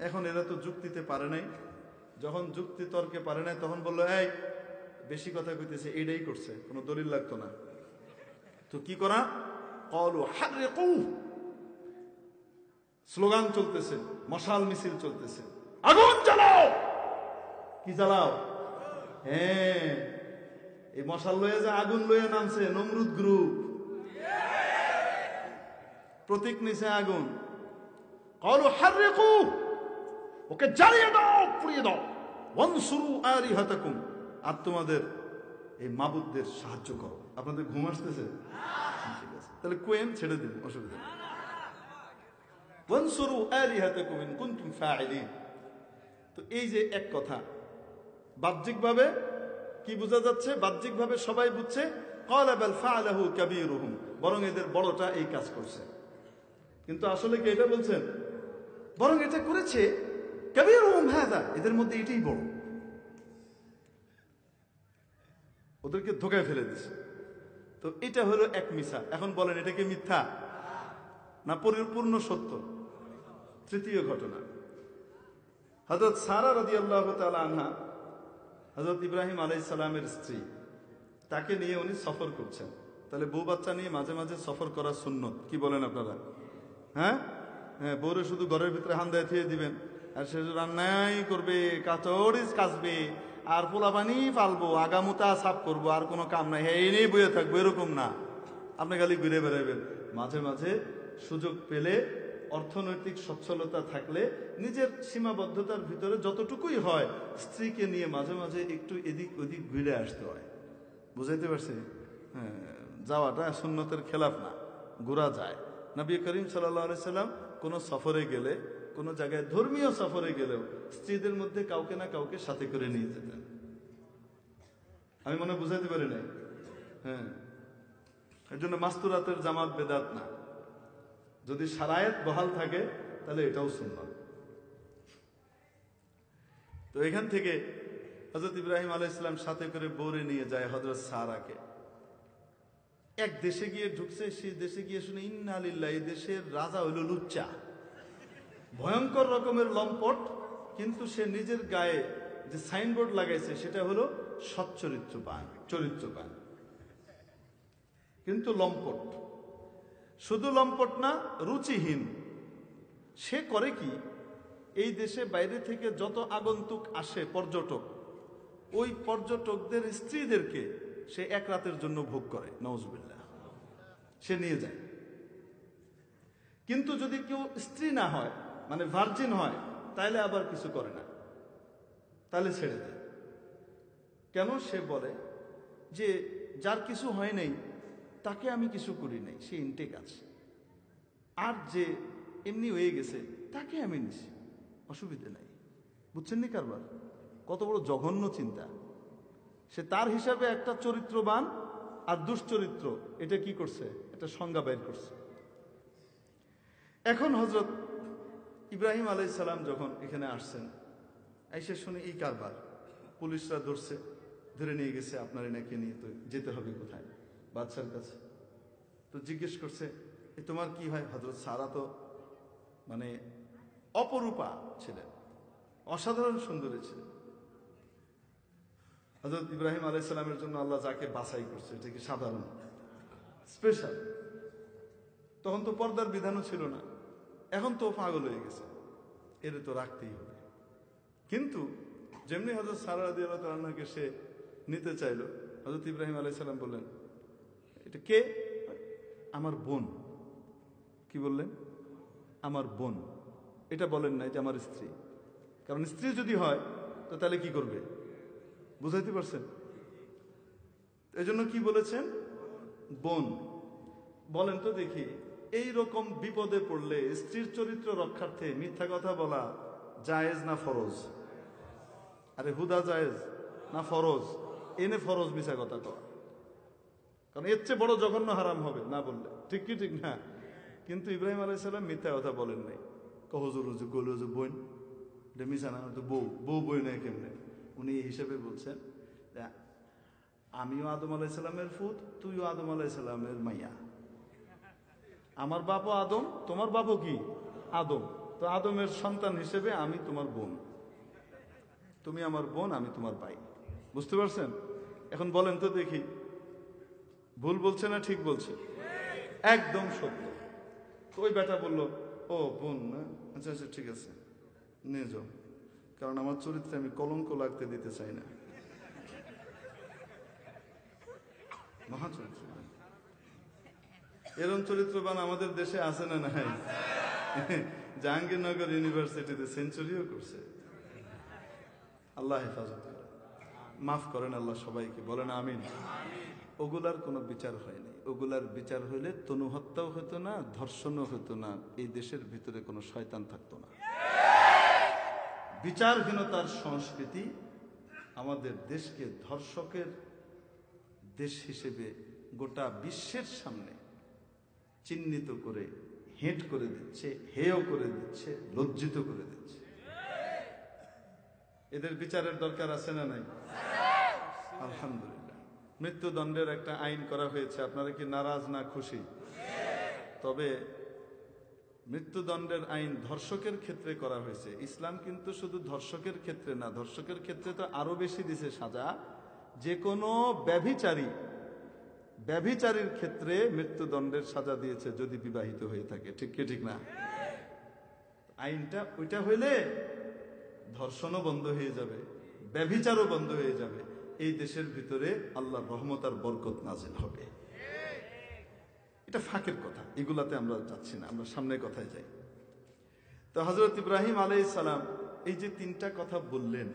এখন এরা তো যুক্তিতে পারে নাই, যখন যুক্তি তর্কে পারে নাই তখন বললো, এই বেশি কথা কইতেছে, এইটাই করছে, কোনো দলিল লাগতো না, তো কি করা? স্লোগান চলতেছে, মশাল মিছিল চলতেছে, আগুন জ্বালাও। কি জ্বালাও? হ্যাঁ, এই মশাল লয়ে যে আগুন লয়ে নামছে নমরুদ গ্রুপ, প্রতীক নিছে আগুন। ক্বালু হাররিকু, ওকে জ্বালিয়ে দাও, পুড়িয়ে দাও। ওয়ানসুরু আলিহাতাকুম, আর তোমাদের এই মাবুদদের সাহায্য করো। আপনাদের ঘুম আসতেছে? ঠিক আছে, তাহলে কোয়েন ছেড়ে দিন, অসুবিধা নেই। ওয়ানসুরু আলিহাতাকুম ইন কুনতুম ফাইলিন। তো এই যে এক কথা, বাহ্যিকভাবে কি বোঝা যাচ্ছে? বাহ্যিকভাবে সবাই বুঝছে ক্বালা বাল ফাআলাহু কাবীরুহুম, বরং এদের বড়টা এই কাজ করছে। কিন্তু আসলে কি এটা বলছেন? বরং এটা করেছে কাবীরুহুম হাযা, এদের মধ্যে এটাই বড়। ওদেরকে ধোকায় ফেলে দিছে। তো এটা হলো এক মিছা। এখন বলেন এটা কি মিথ্যা না পরিপূর্ণ সত্য? তৃতীয় ঘটনা, হযরত সারা রাদিয়াল্লাহু তাআলা আনহা, হযরত ইব্রাহিম আলাইহিস সালামের স্ত্রী, তাকে নিয়ে উনি সফর করছেন। তাহলে বউ বাচ্চা নিয়ে মাঝে মাঝে সফর করা সুন্নত, কি বলেন আপনারা? হ্যাঁ হ্যাঁ, বউরে শুধু ঘরের ভিতরে হান্দায় থিয়ে দিবেন আর সে রান্নাই করবে, কাচড়িস কাচবে, আর পোলা পানি ফালবো, আগামুতা সাফ করবো, আর কোনো কাম নাই, হ্যাঁ এই নিয়ে বইয়ে থাকবো, এরকম না। আপনি খালি ঘুরে বেড়াবেন। মাঝে মাঝে সুযোগ পেলে, অর্থনৈতিক সচ্ছলতা থাকলে, নিজের সীমাবদ্ধতার ভিতরে যতটুকুই হয়, স্ত্রীকে নিয়ে মাঝে মাঝে একটু এদিক ওদিক ঘুরে আসতে হয়। বুঝাইতে পারছি? হ্যাঁ, যাওয়াটা সুন্নতের খেলাফ না, ঘোরা যায়। নবী করিম সাল্লাল্লাহু আলাইহি সাল্লাম কোনো সফরে গেলে, কোনো জায়গায় ধর্মীয় সফরে গেলেও স্ত্রীদের মধ্যে কাউকে না কাউকে সাথে করে নিয়ে যেতেন। আমি মনে বুঝাইতে পারি নাই? হ্যাঁ, এর জন্য মাস্তুরাতের জামাত বেদাত না। যদি শারায়েত বহাল থাকে তাহলে এটাও সুন্নাত। তো এখান থেকে হযরত ইব্রাহিম আলাইহিস সালাম সাথে করে বউরে নিয়ে যায় হযরত সারাকে। এক দেশে গিয়ে ঢুকছে, সেই দেশে গিয়ে শুনে ইন্না লিল্লাহি, এই দেশের রাজা হইল লুচ্চা, ভয়ঙ্কর রকমের লম্পট, কিন্তু সে নিজের গায়ে যে সাইনবোর্ড লাগাইছে সেটা হলো সচ্চরিত্রবান, চরিত্রবান, কিন্তু লম্পট। শুধু লম্পট না, রুচিহীন। সে করে কি, এই দেশে বাইরে থেকে যত আগন্তুক আসে পর্যটক, ওই পর্যটকদের স্ত্রীদেরকে সে এক রাতের জন্য ভোগ করে, নাউজুবিল্লাহ, সে নিয়ে যায়। কিন্তু যদি কেউ স্ত্রী না হয়, মানে ভার্জিন হয়, তাইলে আবার কিছু করে না, তাহলে ছেড়ে দেয়। কেন? সে বলে যে যার কিছু হয় নাই তাকে আমি কিছু করি নাই, সে ইনটেক আছে, আর যে এমনি হয়ে গেছে তাকে আমি নিছি, অসুবিধে নাই। বুঝছেন নি কারবার? কত বড় জঘন্য চিন্তা। সে তার হিসাবে একটা চরিত্রবান আর দুশ্চরিত্র, এটা কি করছে? এটা সংজ্ঞা বের করছে। এখন হযরত ইব্রাহিম আলাইহিস সালাম যখন এখানে আসছেন, এসে শুনে এই কারবার, পুলিশরা ধরছে, ধরে নিয়ে গেছে, আপনার এনাকে নিয়ে তো যেতে হবে কোথায়? বাদশার কাছে। তো জিজ্ঞেস করছে, তোমার কি হয়? হযরত সারা তো মানে অপরূপা ছিলেন, অসাধারণ সুন্দরী ছিলেন। হযরত ইব্রাহিম আলাইহিস সালামের জন্য আল্লাহ যাকে বাছাই করছে, এটা কি সাধারণ? স্পেশাল। তখন তো পর্দার বিধানও ছিল না, এখন তো পাগল হয়ে গেছে, এর তো রাখতেই হবে। কিন্তু যেমনি হযরত সারা রাদিয়াল্লাহু তাআলা আনহাকে সে নিতে চাইলো, হযরত ইব্রাহিম আলাইহিস সালাম বললেন, এটা কে? আমার বোন। কি বললেন? আমার বোন। এটা বলেন নাই যে আমার স্ত্রী, কারণ স্ত্রী যদি হয় তো তাহলে কি করবে? বুঝাইতে পারছেন? এই জন্য কি বলেছেন? বোন। বলেন তো দেখি, এই রকম বিপদে পড়লে স্ত্রীর চরিত্র রক্ষার্থে মিথ্যা কথা বলা জায়েজ না ফরজ? আরে হুদা জায়েজ না ফরজ? এনে ফরজ মিছা কথা কওয়া, কারণ এর চেয়ে বড় জঘন্য হারাম হবে না বললে, ঠিক কি ঠিক না? কিন্তু ইব্রাহিম আলাইহিস সালাম মিথ্যা কথা বলেন নাই। হুজুর হুজুর কইল যে বোন, এটা মিছা না, তো বউ বউ বই নাই কেমনে? উনি এই হিসেবে বলছেন, আমিও আদম আলাইহিস সালামের ফুত, তুইও আদম আলাইহিস সালামের মাইয়া। আমার বাপও আদম, তোমার বাপও কি আদম, তো আদমের সন্তান হিসেবে আমি তোমার বোন, তুমি আমার বোন, আমি তোমার ভাই। বুঝতে পারছেন? এখন বলেন তো দেখি, ভুল বলছে না ঠিক বলছে? একদম সত্য। তো ওই বেটা বললো, ও বোন না, আচ্ছা আচ্ছা ঠিক আছে, নিয়ে যাও, কারণ আমার চরিত্রে আমি কলঙ্ক লাগতে দিতে চাই না। মহাচরিত্র, এরকম চরিত্রবান আমাদের দেশে আছে না নাই? জাহাঙ্গীরনগর ইউনিভার্সিটিতে সেঞ্চুরিও করছে। আল্লাহ হেফাজত করে, মাফ করেন আল্লাহ সবাইকে, বলেন আমিন। ওগুলার কোনো বিচার হয়নি। ওগুলার বিচার হইলে তনু হত্যাও হতো না, ধর্ষণও হতো না, এই দেশের ভিতরে কোনো শয়তান থাকতো না। বিচারহীনতার সংস্কৃতি আমাদের দেশকে ধর্ষকের দেশ হিসেবে গোটা বিশ্বের সামনে চিহ্নিত করে হেট করে দিচ্ছে, হেয় করে দিচ্ছে, লজ্জিত করে দিচ্ছে। এদের বিচারের দরকার আছে না নাই? আলহামদুলিল্লাহ। মৃত্যুদণ্ডের একটা আইন করা হয়েছে, আপনারা কি নারাজ না খুশি? তবে মৃত্যুদণ্ডের আইন ধর্ষকের ক্ষেত্রে করা হয়েছে। ইসলাম কিন্তু শুধু ধর্ষকের ক্ষেত্রে না, ধর্ষকের ক্ষেত্রে তো আরো বেশি দিছে সাজা। যে কোনো ব্যভিচারীর ক্ষেত্রে মৃত্যুদণ্ডের সাজা দিয়েছে যদি বিবাহিত হয়ে থাকে, ঠিক কি ঠিক না? আইনটা ওইটা হইলে ধর্ষণও বন্ধ হয়ে যাবে, ব্যভিচারও বন্ধ হয়ে যাবে, এই দেশের ভিতরে আল্লাহর রহমত আর বরকত নাজিল হবে। এটা ফাঁকের কথা, এগুলাতে আমরা যাচ্ছি না, আমরা সামনের কথায় যাই। তো হযরত ইব্রাহিম আলাইহিস সালাম এই যে তিনটা কথা বললেন,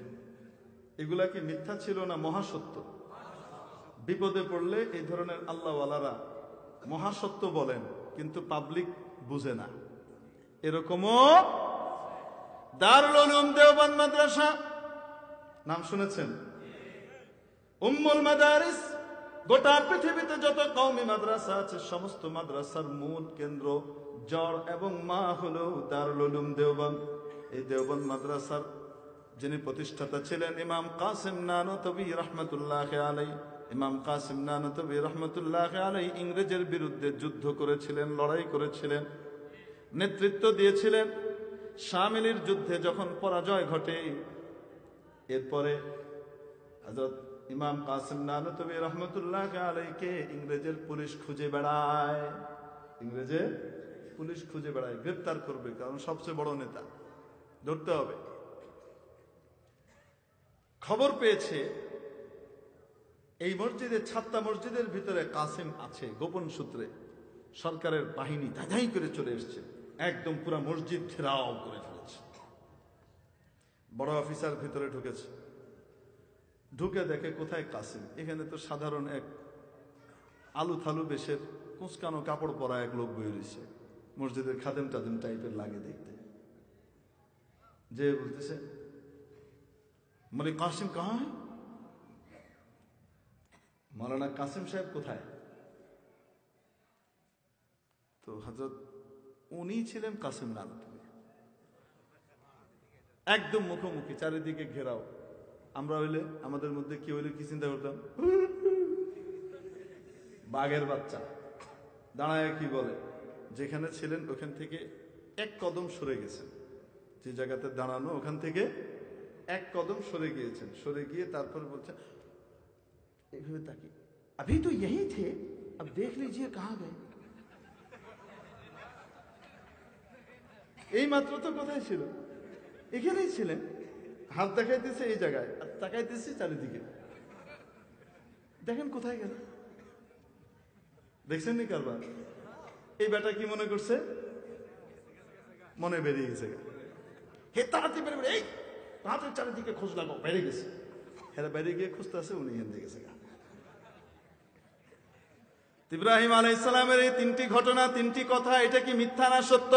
এগুলা কি মিথ্যা ছিল না মহাসত্য? বিপদে পড়লে এই ধরনের আল্লাহওয়ালারা মহাসত্য বলেন, কিন্তু পাবলিক বুঝে না। এরকমও দারুল উলুম দেওবন্দ মাদ্রাসা নাম শুনেছেন? উম্মুল মাদারিস, গোটা পৃথিবীতে যত কওমি মাদ্রাসা আছে সমস্ত মাদ্রাসার মূল কেন্দ্র, জড় এবং মা হলো দারুল উলুম দেওবন্দ। এই দেওবন্দ মাদ্রাসার যিনি প্রতিষ্ঠাতা ছিলেন ইমাম কাসিম নানতবী রাহমাতুল্লাহ আলাইহি। ইমাম কাসিম নানতবী রাহমাতুল্লাহ আলাইহি ইংরেজের বিরুদ্ধে যুদ্ধ করেছিলেন, লড়াই করেছিলেন, নেতৃত্ব দিয়েছিলেন। শামিলির যুদ্ধে যখন পরাজয় ঘটে, এরপরে হযরত ইমাম কাসিম নানতবী রাহমাতুল্লাহ আলাইহিকে ইংরেজের পুলিশ খুঁজে বেড়ায়, ইংরেজের পুলিশ খুঁজে বেড়ায়, গ্রেফতার করবে, কারণ সবচেয়ে বড় নেতা, ধরতে হবে। খবর পেয়েছে এই মসজিদে, ছাত্তা মসজিদের ভিতরে কাসিম আছে, গোপন সূত্রে সরকারের বাহিনী ধাঁধাই করে চলে এসছে, একদম পুরা মসজিদ ঘেরাও করে ফেলেছে। বড় অফিসার ভিতরে ঢুকেছে, ঢুকে দেখে কোথায় কাসিম। এখানে তো সাধারণ এক আলু থালু বেশের কুঁচকানো কাপড় পরা এক লোক বই রয়েছে, মসজিদের খাদেম টাদেম টাইপের লাগে দেখতে। যে বলতেছে, মানে কাসিম কাহা হ্যায়? মৌলানা কাসিম সাহেব কোথায়? তো হযরত উনি ছিলেন কাসিম নানপুরি, একদম মুখোমুখি, চারিদিকে ঘেরাও। আমরা হইলে, আমাদের মধ্যে কি হইলে কি চিন্তা করতাম? বাঘের বাচ্চা দাঁড়ায় কি বলে, যেখানে ছিলেন ওখান থেকে এক কদম সরে গেছেন, যে জায়গাতে দাঁড়ানো ওখান থেকে এক কদম সরে গিয়েছেন। সরে গিয়ে তারপর বলছেন এইভাবে তাকিয়ে, अभी तो यही थे, अब देख लीजिए कहां गए। এই মাত্র তো কোথায় ছিল? এখানেই ছিলেন। হাত দেখাইতেছে এই জায়গায়, আর তাকাইতেছি চারিদিকে, দেখেন কোথায় গেল। দেখছেন নি কারবার? এই বেটা কি মনে করছে? মনে বেরিয়ে গেছে। হে তাড়াতাড়ি বেরিয়ে বেরিয়ে, এই তাড়াতাড়ি চারিদিকে খোঁজ লাগো, বেরিয়ে গেছে। হেরা বাইরে গিয়ে খুঁজতে আছে, উনি হেন্দে গেছে। ইব্রাহিম আলাইহিস সালামের এই তিনটি ঘটনা, তিনটি কথা, এটা কি মিথ্যা না সত্য?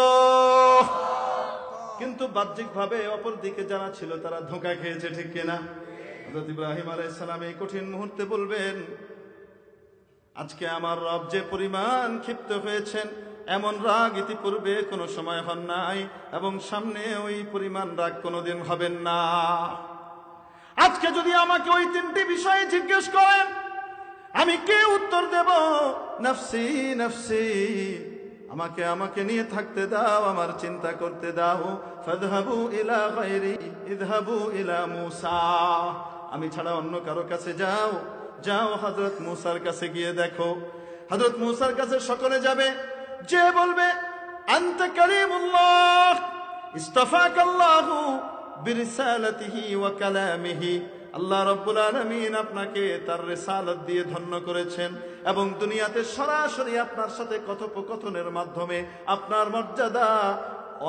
কিন্তু বাহ্যিকভাবে অপর দিকে যারা ছিল তারা ধোঁকা খেয়েছে, ঠিক কিনা? হযরত ইব্রাহিম আলাইহিস সালাম এই কঠিন মুহূর্তে বলবেন, আজকে আমার রব যে পরিমাণ ক্ষিপ্ত হয়েছেন, এমন রাগ ইতিপূর্বে কোনো সময় হন নাই, এবং সামনে ওই পরিমাণ রাগ কোনোদিন হবেন না। আজকে যদি আমাকে ওই তিনটি বিষয়ে জিজ্ঞেস করেন, আমি কে উত্তর দেব? নফসি নফসি, আমাকে আমাকে নিয়ে থাকতে দাও, আমার চিন্তা করতে দাও। ফাযহাবু ইলা গায়রি ইযহাবু ইলা মূসা, আমি ছাড়া অন্য কারো কাছে যাও, যাও হযরত মূসার কাছে গিয়ে দেখো। হযরত মূসার কাছে সকলে যাবে, যে বলবে আনতা কারীমুল্লাহ ইসতাফাকাল্লাহু বিরিসালাতিহি ওয়া কালামিহি, আল্লাহ রাব্বুল আলামিন আপনাকে তার রিসালাত দিয়ে ধন্য করেছেন, এবং দুনিয়াতে সরাসরি আপনার সাথে কথোপকথনের মাধ্যমে আপনার মর্যাদা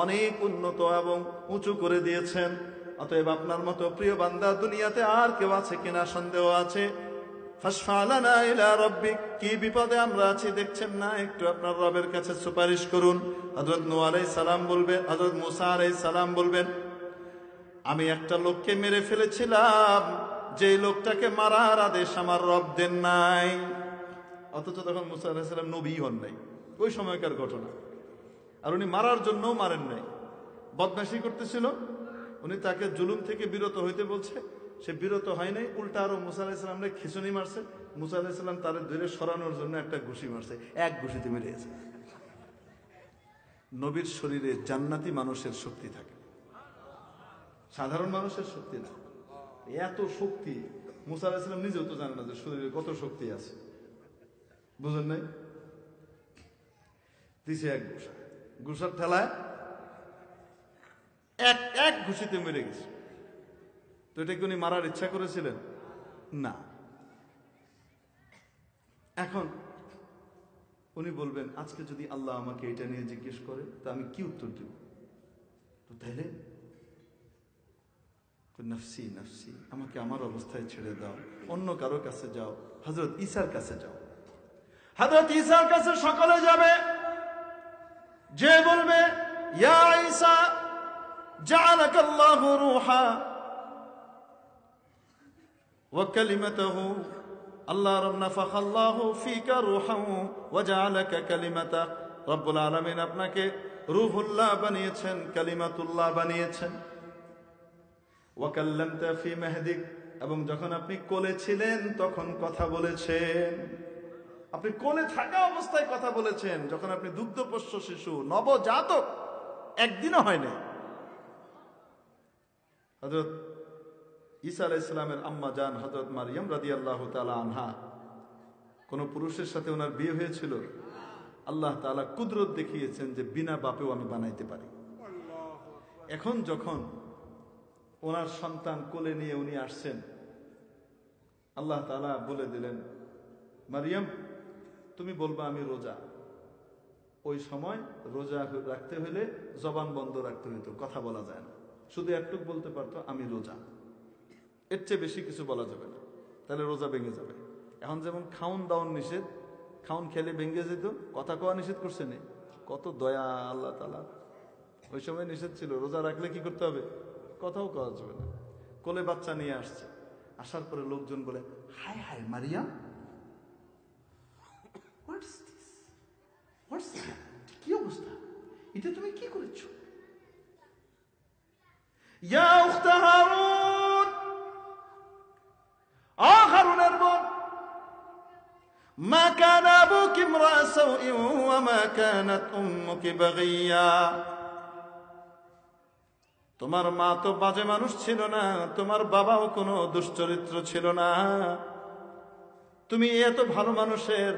অনেক উন্নত এবং উঁচু করে দিয়েছেন। অতএব আপনার মতো প্রিয় বান্দা দুনিয়াতে আর কেউ আছে কিনা সন্দেহ আছে। ফাশফা লানা ইলা রাব্বিক, কি বিপদে আমরা আছি দেখছেন না, একটু আপনার রবের কাছে সুপারিশ করুন। হযরত নূহ আলাইহিস সালাম বলবেন, হযরত মূসা আলাইহিস সালাম বলবেন, আমি একটা লোককে মেরে ফেলেছিলাম, যে লোকটাকে মারার আদেশ আমার রব দেন নাই। অথচ তখন মূসা আলাইহিস সালাম নবী হন নাই, ওই সময়কার ঘটনা। আর উনি মারার জন্যও মারেন নাই, বদমাশি করতেছিল, উনি তাকে জুলুম থেকে বিরত হইতে বলছে, সে বিরত হয় নাই, উল্টা আরো মূসা আলাইহিস সালামকে খিঁচুনি মারছে। মূসা আলাইহিস সালাম তার ধরে সরানোর জন্য একটা ঘুষি মারছে, এক ঘুষিতে মেরে গেছে। নবীর শরীরে জান্নাতি মানুষের শক্তি থাকে, সাধারণ মানুষের শক্তি না। এত শক্তি মূসা আলাইহিস সালাম নিজেও তো জানে না যে শরীরে কত শক্তি আছে, বুঝেন নাই? দিছে এক ঘুষা, ঘুষার ঠেলায় এক এক ঘুষিতে মেরে গেছে। তো এটা কি উনি মারার ইচ্ছা করেছিলেন? না। এখন উনি বলবেন, আজকে যদি আল্লাহ আমাকে এটা নিয়ে জিজ্ঞেস করে তো আমি কি উত্তর দেব? তো তাইলে নফসি নফসি, আমাকে আমার অবস্থায় ছেড়ে দাও, অন্য কারো কাছে যাও, হযরত ঈসার কাছে যাও। হযরত ঈসার কাছে সকলে যাবে, যে বলবে ইয়া ঈসা জাআলাকাল্লাহু রূহা ওয়া কালিমাতুহু, আল্লাহ নাফাখাল্লাহু ফিকা রূহাহু ওয়া জাআলাকা কালিমাতা, রব্বুল আলামিন আপনাকে রূহুল্লাহ বানিয়েছেন, কালিমাতুল্লাহ বানিয়েছেন। ওয়া কাল্লামতা ফি মাহদিক, এবং যখন আপনি কোলে ছিলেন তখন কথা বলেছেন, আপনি কোলে থাকা অবস্থায় কথা বলেছেন, যখন আপনি দুগ্ধপোষ্য শিশু নবজাতক, একদিনও হয়নি। হযরত ঈসা আলাইহিস সালামের আম্মা জান হযরত মারইয়াম রাদিয়াল্লাহু তাআলা আনহা, কোন পুরুষের সাথে ওনার বিয়ে হয়েছিল, আল্লাহ তাআলা কুদরত দেখিয়েছেন যে বিনা বাপেও আমি বানাইতে পারি। এখন যখন ওনার সন্তান কোলে নিয়ে উনি আসছেন, আল্লাহ তাআলা বলে দিলেন, মারইয়াম তুমি বলবা আমি রোজা, ওই সময় রোজা রাখতে হলে জবান বন্ধ রাখতে হইতো, কথা বলা যায় না, শুধু একটুক বলতে পারতো আমি রোজা, এর চেয়ে বেশি কিছু বলা যাবে না, তাহলে রোজা ভেঙে যাবে। এখন যেমন খাউন দাউন নিষেধ, খাউন খেলে ভেঙে যেত, কথা কওয়া নিষেধ করছে নি, কত দয়া আল্লাহ তাআলা। ওই সময় নিষেধ ছিল, রোজা রাখলে কি করতে হবে, কথাও কওয়া যাবে না। কোলে বাচ্চা নিয়ে আসছে, আসার পরে লোকজন বলে হায় হায় মারিয়াম, কি অবস্থা, এটা তুমি কি করেছো? ইয়া উখতা হারুন, হারুনের বোন, মা কানা আবুকি ইমরা সাউইন ওয়া মা কানাত উম্মুকি বাগিয়া, তোমার মা তো বাজে মানুষ ছিল না, তোমার বাবাও কোনো দুশ্চরিত্র ছিল না, তুমি এত ভালো মানুষের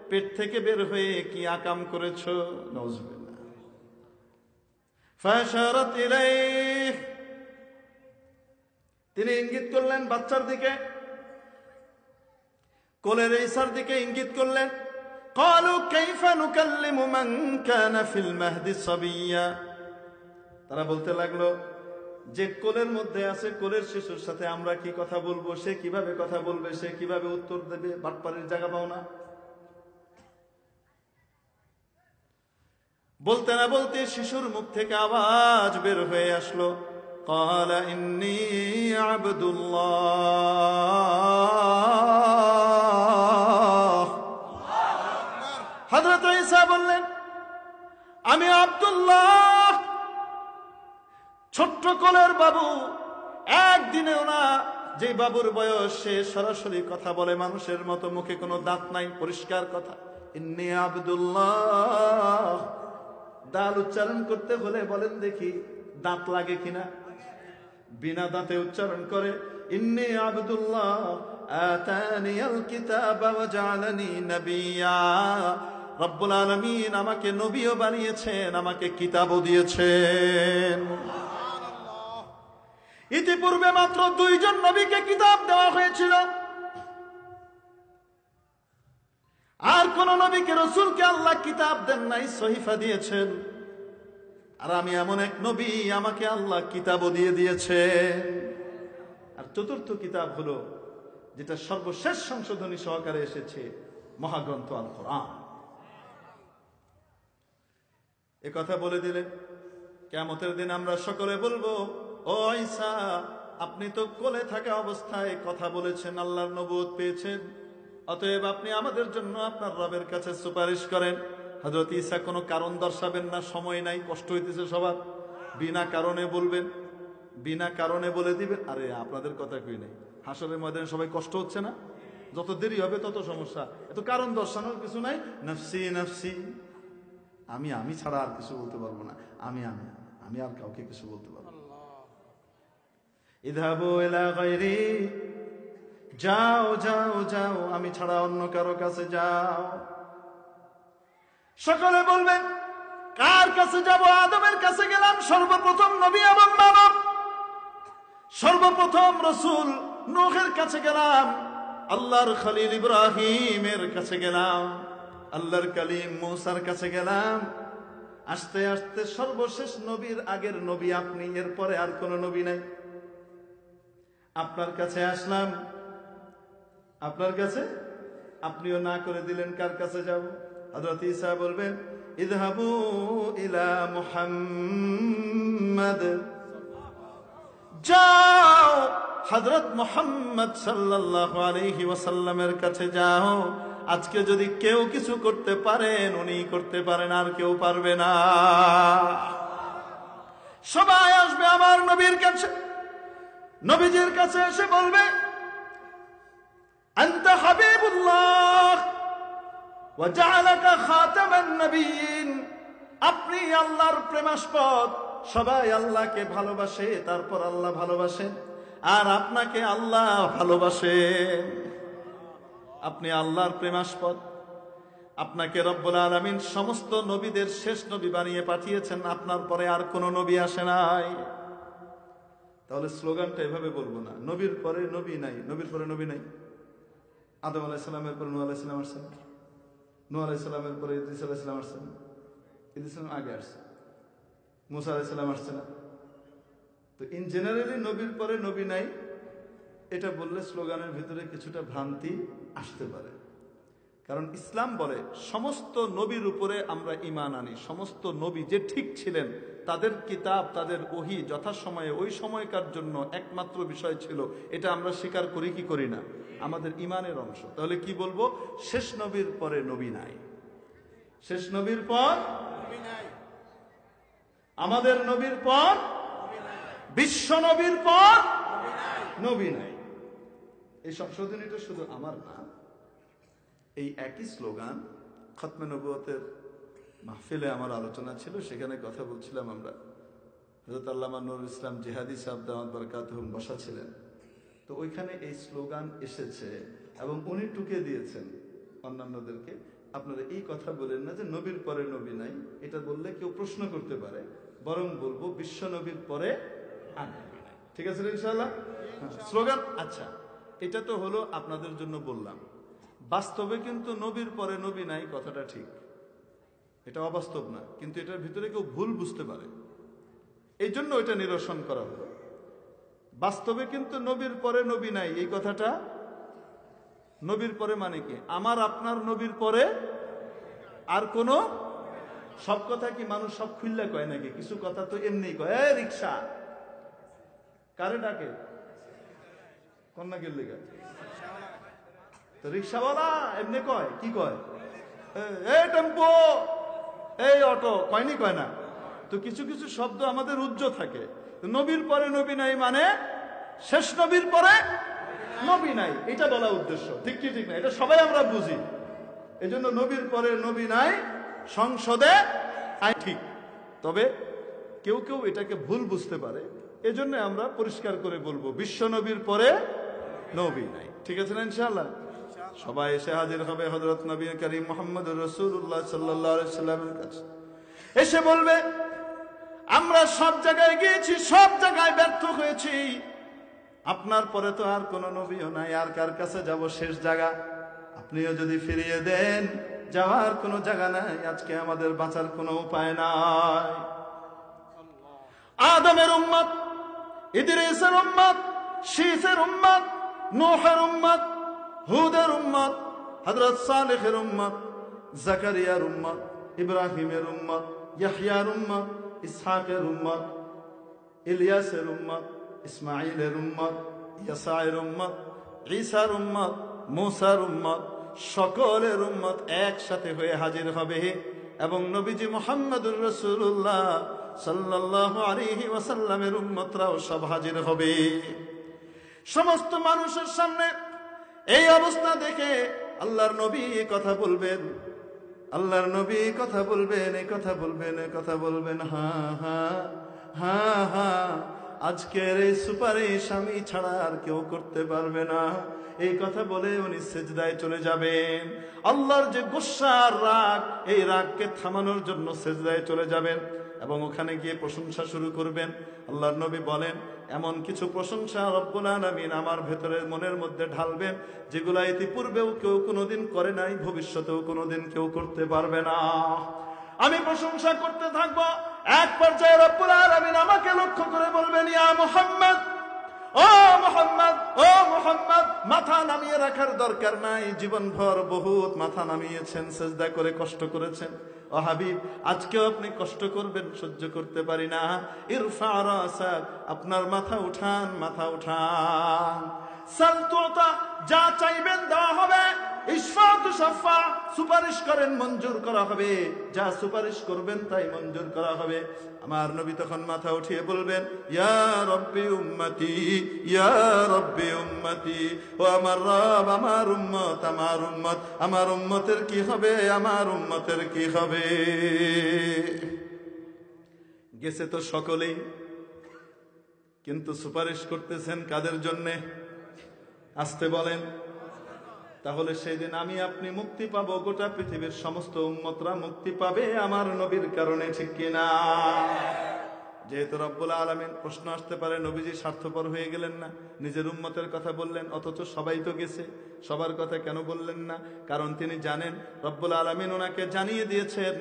পেট থেকে বের হয়ে কি আকাম করেছো? নাউজুবিল্লাহ। ফাশারাত ইলাইহি, তিনি ইঙ্গিত করলেন বাচ্চার দিকে, কোলের ঈসার দিকে ইঙ্গিত করলেন। ক্বালু কাইফা নুকাল্লিমু মান কানা ফিল মাহদি সাবিয়্যা, তারা বলতে লাগলো যে কোলের মধ্যে আছে, কোলের শিশুর সাথে আমরা কি কথা বলবো, সে কিভাবে কথা বলবে, সে কিভাবে উত্তর দেবে, বাটপারের জায়গা পাও না। বলতে না বলতে শিশুর মুখ থেকে আওয়াজ বের হয়ে আসলো, ক্বালা ইন্নী আবদুল্লাহ। হযরত ঈসা বললেন আমি আব্দুল্লাহ। ছোট্ট কোলের বাবু, একদিনেও না, যে বাবুর বয়স সে সরাসরি কথা বলে মানুষের মতো, মুখে কোনো দাঁত নাই, পরিষ্কার কথা, ইন্নী আব্দুল্লাহ। দাল উচ্চারণ করতে হলে বলেন দেখি দাঁত লাগে কিনা, বিনা দাঁতে উচ্চারণ করে ইন্নী আব্দুল্লাহ আতানিয়াল কিতাবা ওয়া জাআলানি নাবিয়্যা। রব্বুল আলামিন আমাকে নবীও বানিয়েছেন, আমাকে কিতাবও দিয়েছেন। ইতিপূর্বে মাত্র 2 জন নবীকে কিতাব দেওয়া হয়েছিল, আর কোন নবীকে রাসূলকে আল্লাহ কিতাব দেন নাই, সহিফা দিয়েছেন। আর আমি এমন এক নবী, আমাকে আল্লাহ কিতাবও দিয়ে দিয়েছেন। আর চতুর্থ কিতাব হলো যেটা সর্বশেষ সংশোধনী সহকারে এসেছে, মহাগ্রন্থ আল কোরআন। এ কথা বলে দিলেন, কিয়ামতের দিন আমরা সকলে বলবো, ও ঈসা, আপনি তো কোলে থাকা অবস্থায় কথা বলেছেন, আল্লাহর নবুয়ত পেয়েছেন, অতএব আপনি আমাদের জন্য আপনার রবের কাছে সুপারিশ করেন। হযরত ঈসা কোনো কারণ দর্শাবেন না, সময় নাই, কষ্ট হইতেছে সবার, বিনা কারণে বলবেন, বিনা কারণে বলে দিবেন। আরে আপনাদের কথা কই নাই, হাসরের ময়দানে সবাই কষ্ট হচ্ছে না, যত দেরি হবে তত সমস্যা, এত কারণ দর্শানোর কিছু নাই। নফসি নফসি, আমি আমি ছাড়া আর কিছু বলতে পারবো না, আমি আমি আমি আর কাউকে কিছু বলতে পারবো না। ইযহাবু ইলা গায়রি, যাও যাও যাও, আমি ছাড়া অন্য কারো কাছে যাও। সকলে বলবেন কার কাছে যাব? আদমের কাছে গেলাম, সর্বপ্রথম নবী এবং মানব, সর্বপ্রথম রাসূল নূহের কাছে গেলাম, আল্লাহর খলিল ইব্রাহিমের কাছে গেলাম, আল্লাহর কালিম মূসার কাছে গেলাম। আস্তে আস্তে সর্বশেষ নবীর আগের নবী আপনি, এরপরে আর কোন নবী নাই। আপনার কাছে আসলাম, আপনার কাছে, আপনিও না করে দিলেন কার কাছে যাব? হযরত ঈসা বলবেন ইযহাবু ইলা মুহাম্মাদ, যাও হযরত মুহাম্মদ সাল্লাল্লাহু আলাইহি ওয়াসাল্লামের কাছে যাও। আজকে যদি কেউ কিছু করতে পারেন উনি করতে পারেন, আর কেউ পারবে না। সবাই আসবে আমার নবীর কাছে, নবীজির কাছে এসে বলবে আনতা হাবিবুল্লাহ ওয়া জাআলাকা খাতামান নবিয়্যিন, আপনি আল্লাহর প্রেমাস্পদ। সবাই আল্লাহকে ভালোবাসে, তারপর আল্লাহ ভালোবাসেন, আর আপনাকে আল্লাহ ভালোবাসেন। আপনি আল্লাহর প্রেমাস্পদ, আপনাকে রব্বুল আলামিন সমস্ত নবীদের শেষ নবী বানিয়ে পাঠিয়েছেন, আপনার পরে আর কোন নবী আসে নাই। তাহলে স্লোগানটা এভাবে বলবো না, নবীর পরে নবী নাই, নবীর পরে নবী নাই। আদম আলাইহিস সালামের পরে নূহ আলাইহিস সালাম আসছেন, নূহ আলাইহিস সালামের পরে ইদ্রিস আলাইহিস সালাম আসছেন, ইদ্রিস আগে আসছে, মুসা আলাইহিস সালাম আসছে না? তো ইন জেনারেলি নবীর পরে নবী নাই, এটা বললে স্লোগানের ভিতরে কিছুটা ভ্রান্তি আসতে পারে। কারণ ইসলাম বলে সমস্ত নবীর উপরে আমরা ঈমান আনি। সমস্ত নবী যে ঠিক ছিলেন, তাদের কিতাব, তাদের ওহী যথাসময়ে ওই সময়কার জন্য একমাত্র বিষয় ছিল, এটা আমরা স্বীকার করি কি করি না? আমাদের ঈমানের অংশ। তাহলে কি বলবো? শেষ নবীর পরে নবী নাই। শেষ নবীর পর আমাদের নবীর পর, বিশ্ব নবীর পর নবী নাই। এই সংশোধনীটা শুধু আমার না, এই একই স্লোগান খতমে নবুয়তের মাহফিলে আমার আলোচনা ছিল, সেখানে কথা বলছিলাম আমরা। হযরত আল্লামা নুরুল ইসলাম জিহাদি সাহেব দাওয়াত বারাকাতুহুম বসা ছিলেন। তো ওইখানে এই স্লোগান এসেছে এবং উনি টুকে দিয়েছেন অন্যান্যদেরকে, আপনারা এই কথা বলেন না যে নবীর পরে নবী নাই। এটা বললে কেউ প্রশ্ন করতে পারে, বরং বলবো বিশ্ব নবীর পরে আর নবী নাই। ঠিক আছে ইনশাআল্লাহ? স্লোগান আচ্ছা, এটা তো হলো আপনাদের জন্য বললাম। বাস্তবে কিন্তু নবীর পরে নবী নাই কথাটা ঠিক, এটা অবাস্তব না, কিন্তু এটার ভিতরে কেউ ভুল বুঝতে পারে, এই জন্য এটা নিরসন করা হলো। বাস্তবে কিন্তু নবীর পরে নবী নাই এই কথাটা, নবীর পরে মানে কি আমার আপনার নবীর পরে আর কোন, সব কথা কি মানুষ সব খুললে কয় নাকি? কিছু কথা তো এমনি কয়, এ রিক্সা কারে ডাকে কন্যা গেলে তো রিক্সাওয়ালা এমনি কয়, কি কয়? এই টেম্পো, এই অটো, কয়নি কয় না? তো কিছু কিছু শব্দ আমাদের উজ্জ থাকে। নবীর পরে নবী নাই মানে শেষ নবীর পরে নবী নাই, এটা বলা উদ্দেশ্য। ঠিক কি ঠিক না? এটা সবাই আমরা বুঝি। এজন্য নবীর পরে নবী নাই সংসদে আইন ঠিক। তবে কেউ কেউ এটাকে ভুল বুঝতে পারে, এজন্য আমরা পরিষ্কার করে বলবো বিশ্ব নবীর পরে নবী নাই। ঠিক আছে না ইনশাআল্লাহ? সবাই এসে হাজির হবে হযরত নবী করিম মুহাম্মদুর রাসূলুল্লাহ সাল্লাল্লাহু আলাইহি সাল্লামের কাছে। এসে বলবে আমরা সব জায়গায় গিয়েছি, সব জায়গায় ব্যর্থ হয়েছি, আপনার পরে তো আর কোন নবীও নাই, আর কার কাছে যাব? শেষ জায়গা আপনিও যদি ফিরিয়ে দেন, যাওয়ার কোনো জায়গা নাই, আজকে আমাদের বাঁচার কোনো উপায় নাই। আদমের উম্মত, ইদ্রিসের উম্মত, শীসের উম্মত, নূহের উম্মত, হুদের উম্মত, হযরত সালেহের উম্মত, জাকারিয়ার উম্মত, ইব্রাহিমের উম্মত, ইয়াহইয়ার উম্মত, ইসহাকের উম্মত, ইলিয়াসের উম্মত, ইসমাঈলের উম্মত, ইয়াসায়ের উম্মত, ঈসার উম্মত, মূসার উম্মত, সকলের উম্মত একসাথে হয়ে হাজির হবে এবং নবীজি মুহাম্মদুর রাসূলুল্লাহ সাল্লাল্লাহু আলাইহি ওয়াসাল্লামের উম্মতরাও সব হাজির হবে। সমস্ত মানুষের সামনে এই অবস্থা দেখে আল্লাহর নবী কথা বলবেন, আল্লাহর নবী কথা বলবেন, এই কথা বলবেন, এই কথা বলবেন, হা হা হা হা, আজকের এই সুপারিশ আমি ছাড়া আর কেউ করতে পারবে না। এই কথা বলে উনি সেজদায় চলে যাবেন। আল্লাহর যে গুসা আর রাগ, এই রাগকে থামানোর জন্য সেজদায় চলে যাবেন এবং ওখানে গিয়ে প্রশংসা শুরু করবেন। আল্লাহর নবী বলেন এমন কিছু প্রশংসা রব্বুল আলামিন আমার ভেতরে মনের মধ্যে ঢালবেন, যেগুলা ইতিপূর্বেও কেউ কোনোদিন করে নাই, ভবিষ্যতেও কোনোদিন কেউ করতে পারবে না। আমি প্রশংসা করতে থাকবো, এক পর্যায়ে রব্বুল আলামিন আমাকে লক্ষ্য করে বলবেন, ইয়া মুহাম্মদ, ও মুহাম্মদ, ও মুহাম্মদ, মাথা নামিয়ে রাখার দরকার নাই, জীবনভর বহুত মাথা নামিয়েছেন, সেজদা করে কষ্ট করেছেন। ও হাবিব, আজকেও আপনি কষ্ট করবেন, সহ্য করতে পারি না। ইরফা রাসাক, আপনার মাথা উঠান, মাথা উঠান। সাল তুতা, যা চাইবেন দেওয়া হবে। ইশফা তুশাফা, সুপারিশ করেন মঞ্জুর করা হবে, যা সুপারিশ করবেন তাই মঞ্জুর করা হবে। আমার নবী তখন মাথা উঠিয়ে বলবেন, ইয়া রব্বি উম্মতি, ইয়া রব্বি উম্মতি, ও আমার রব, আমার উম্মত, আমার উম্মত, আমার উম্মতের কি হবে, আমার উম্মতের কি হবে? গেছে তো সকলেই, কিন্তু সুপারিশ করতেছেন কাদের জন্যে? আসতে বলেন। তাহলে সেই দিন আমি আপনি মুক্তি পাবো, গোটা পৃথিবীর সমস্ত উম্মতরা মুক্তি পাবে আমার নবীর কারণে, ঠিক কিনা? যেহেতু রব্বুল আলামিন, প্রশ্ন আসতে পারে নবীজি স্বার্থপর হয়ে গেলেন না, নিজের উম্মতের কথা বললেন, অথচ সবাই তো গেছে, সবার কথা কেন বললেন না? কারণ তিনি জানেন রব্বুল আলামিন ওনাকে জানিয়ে দিয়েছেন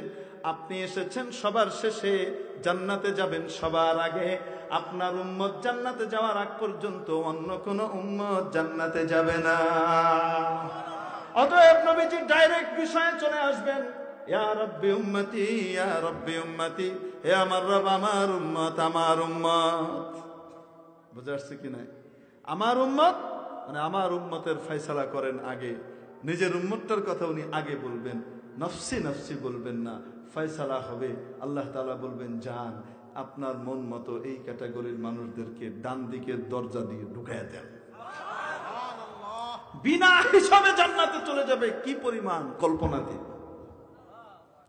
আপনি এসেছেন সবার শেষে, জান্নাতে যাবেন সবার আগে। আপনার উম্মত জান্নাতে যাওয়ার আগ পর্যন্ত অন্য কোন উম্মত জান্নাতে যাবে না। অতএব নবীজি ডাইরেক্ট বিষয়ে চলে আসবেন, ইয়া রাব্বি উম্মতি, ইয়া রাব্বি উম্মতি, হে আমার রব আমার উম্মত, আমার উম্মত। বুঝে আসছে কি নাই? আমার উম্মত মানে আমার উম্মতের ফয়সালা করেন আগে। নিজের উম্মতটার কথা উনি আগে বলবেন, নফসি নফসি বলবেন না। ফয়সালা হবে, আল্লাহ তাআলা বলবেন যান আপনার মন মতো এই ক্যাটাগরির মানুষদেরকে ডান দিকের দরজা দিয়ে ঢুকাইয়া দেন। বিনা হিসাবে জান্নাতে চলে যাবে, কি পরিমাণ কল্পনাতীত।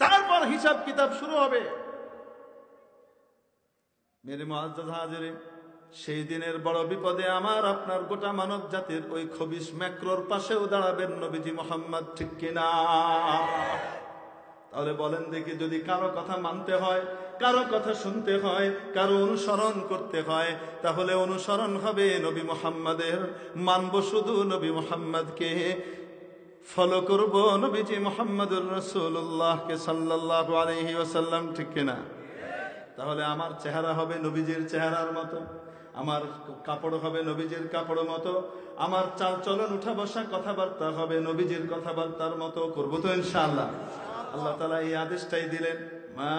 তারপর হিসাব কিতাব শুরু হবে। মেরে মুআজ্জাজ হাজিরিন, সেই দিনের বড় বিপদে আমার আপনার গোটা মানব জাতির ওই খবিশ ম্যাক্রোর পাশেও দাঁড়াবেন নবীজি মুহাম্মদ, ঠিক কিনা? তাহলে বলেন দেখি, যদি কারো কথা মানতে হয়, কারো কথা শুনতে হয়, কারো অনুসরণ করতে হয়, তাহলে অনুসরণ হবে নবী মুহাম্মাদের। মানব শুধু নবী মুহাম্মদকে, ফলো করব নবীজি মুহাম্মদুর রাসূলুল্লাহকে সাল্লাল্লাহু আলাইহি ওয়াসাল্লাম, ঠিক কিনা? তাহলে আমার চেহারা হবে নবীজির চেহারার মতো, আমার কাপড় হবে নবীজির কাপড়ের মতো, আমার চাল চলন উঠা বসা কথাবার্তা হবে নবীজির কথাবার্তার মতো। করবো তো ইনশাআল্লাহ? আল্লাহ তাআলা এই আদেশটাই দিলেন, মা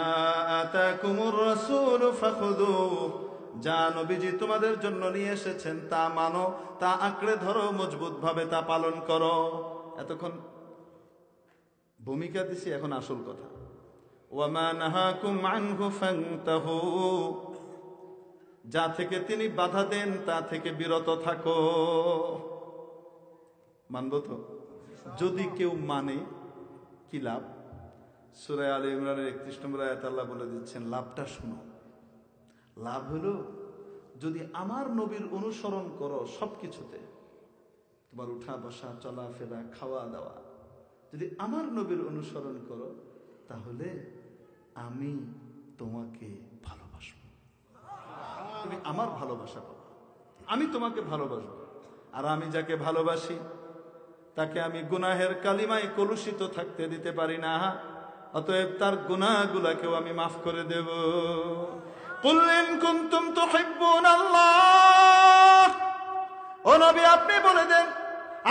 আতাকুমুর রাসূল ফাখুযুহু, যা নবীজি তোমাদের জন্য নিয়ে এসেছেন তা মানো, তা আঁকড়ে ধরো, মজবুত ভাবে তা পালন করো। এতক্ষণ ভূমিকা দিছি, এখন আসল কথা। ওয়ামা নাহাকুম আনহু ফান্তাহু, যা থেকে তিনি বাধা দেন তা থেকে বিরত থাকো। মানবো তো? যদি কেউ মানে কি লাভ? সূরা আলে ইমরানের 31 নম্বর আয়াত আল্লাহ বলে দিচ্ছেন, লাভটা শুনো। লাভ হলো, যদি আমার নবীর অনুসরণ করো সবকিছুতে, তোমার উঠা বসা চলাফেরা খাওয়া দাওয়া, যদি আমার নবীর অনুসরণ করো, তাহলে আমি তোমাকে ভালোবাসবো, তুমি আমার ভালোবাসা পাবো, আমি তোমাকে ভালোবাসবো। আর আমি যাকে ভালোবাসি তাকে আমি গুনাহের কালিমায় কলুষিত থাকতে দিতে পারি না। অতএব তার গুনাহগুলোকেও আমি মাফ করে দেব। কুল ইন কুনতুম তুহিব্বুনাল্লাহ, ও নবী আপনি বলে দেন,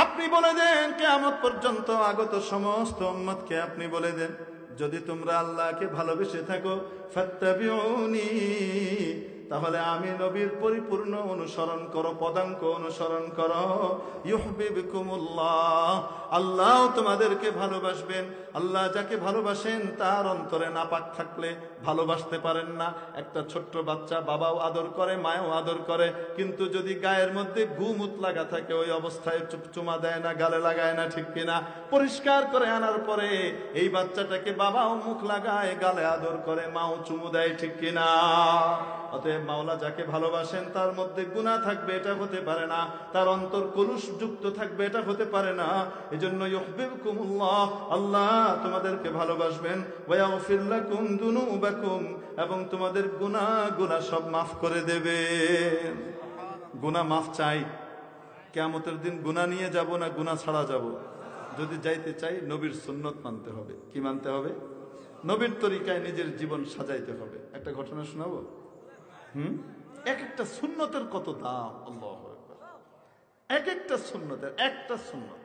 আপনি বলে দেন কিয়ামত পর্যন্ত আগত সমস্ত উম্মতকে আপনি বলে দেন, যদি তোমরা আল্লাহকে ভালোবেসে থাকো, ফাত্তাবিউনি, তাহলে আমি নবীর পরিপূর্ণ অনুসরণ করো, পদাঙ্ক অনুসরণ করো। ইউহিব্বুকুমুল্লাহ, আল্লাহ তোমাদেরকে ভালোবাসবেন। আল্লাহ যাকে ভালোবাসেন তার অন্তরে নাপাক থাকলে ভালোবাসতে পারেন না। একটা ছোট্ট বাচ্চা বাবাও আদর করে, মায়ও আদর করে, কিন্তু যদি গায়ের মধ্যে গুমুত লাগা থাকে ওই অবস্থায় চুমা দেয় না, গালে লাগায় না, ঠিক কিনা? পরিষ্কার করে আনার পরে এই বাচ্চাটাকে বাবাও মুখ লাগায়, গালে আদর করে, মাও চুমু দেয়, ঠিক কিনা? অতএব মাওলা যাকে ভালোবাসেন তার মধ্যে গুনাহ থাকবে এটা হতে পারে না, তার অন্তর কলুষ যুক্ত থাকবে এটা হতে পারে না। এজন্য ইউহিব্বুকুমুল্লাহ, আল্লাহ তোমাদেরকে ভালোবাসবেন। ওয়া ইয়াগফির লাকুম যুনুবাকুম, এবং তোমাদের গুনাহ সব মাফ করে দেবেন। গুনাহ মাফ চাই, কিয়ামতের দিন গুনাহ নিয়ে যাব না গুনাহ ছাড়া যাব? যদি যাইতে চাই নবীর সুন্নত মানতে হবে। কি মানতে হবে? নবীর তরিকায় নিজের জীবন সাজাইতে হবে। একটা ঘটনা শোনাবো। এক একটা সুন্নতের কত দাম, আল্লাহু আকবার। এক একটা সুন্নতের একটা সুন্নত।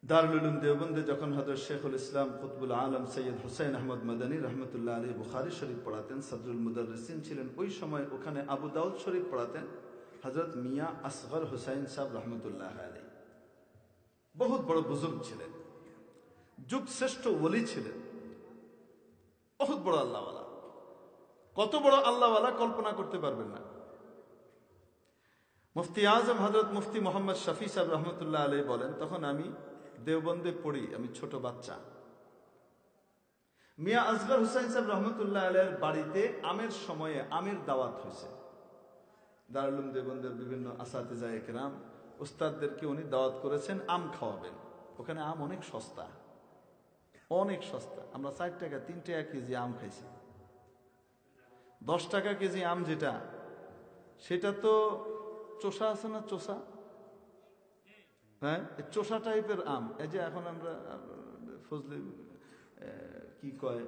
দারুল উলুম দেওবন্দে যখন হযরত শেখুল ইসলাম কুতবুল আলম সৈয়দ হুসাইন আহমদ মাদানী রহমতুল্লাহ আলাইহি বুখারী শরীফ পড়াতেন, সদরুল মুদাররিসিন ছিলেন ওই সময়, ওখানে আবু দাউদ শরীফ পড়াতেন হযরত মিয়া আসগর হুসাইন সাহেব রহমতুল্লাহ আলাইহি। বহুত বড় বুজুর্গ ছিলেন, যুগ শ্রেষ্ঠ ওলি ছিলেন, বহুত বড় আল্লাহওয়ালা। কত বড় আল্লাহওয়ালা কল্পনা করতে পারবেন না। মুফতি আজম হযরত মুফতি মোহাম্মদ শফি সাহেব রহমতুল্লাহ আলাইহি বলেন, তখন আমি দেওবন্দে পড়ি, আমি ছোট বাচ্চা। মিয়া আসগর হুসাইন সাহেব রহমতুল্লাহ আলাইহির বাড়িতে আমের সময়ে আমের দাওয়াত হয়েছে। দারুল উলুম দেওবন্দের বিভিন্ন আসাতিজায়ে কেরাম উস্তাদদেরকে উনি দাওয়াত করেছেন, আম খাওয়াবেন। ওখানে আম অনেক সস্তা, অনেক সস্তা। আমরা 4 টাকা 3 টাকা কেজি আম খাইছি। 10 টাকা কেজি আম যেটা, সেটা তো চোষা আছে না, চোষা, হ্যাঁ, চোষা টাইপের আম। এই যে এখন আমরা ফজলি কি কয়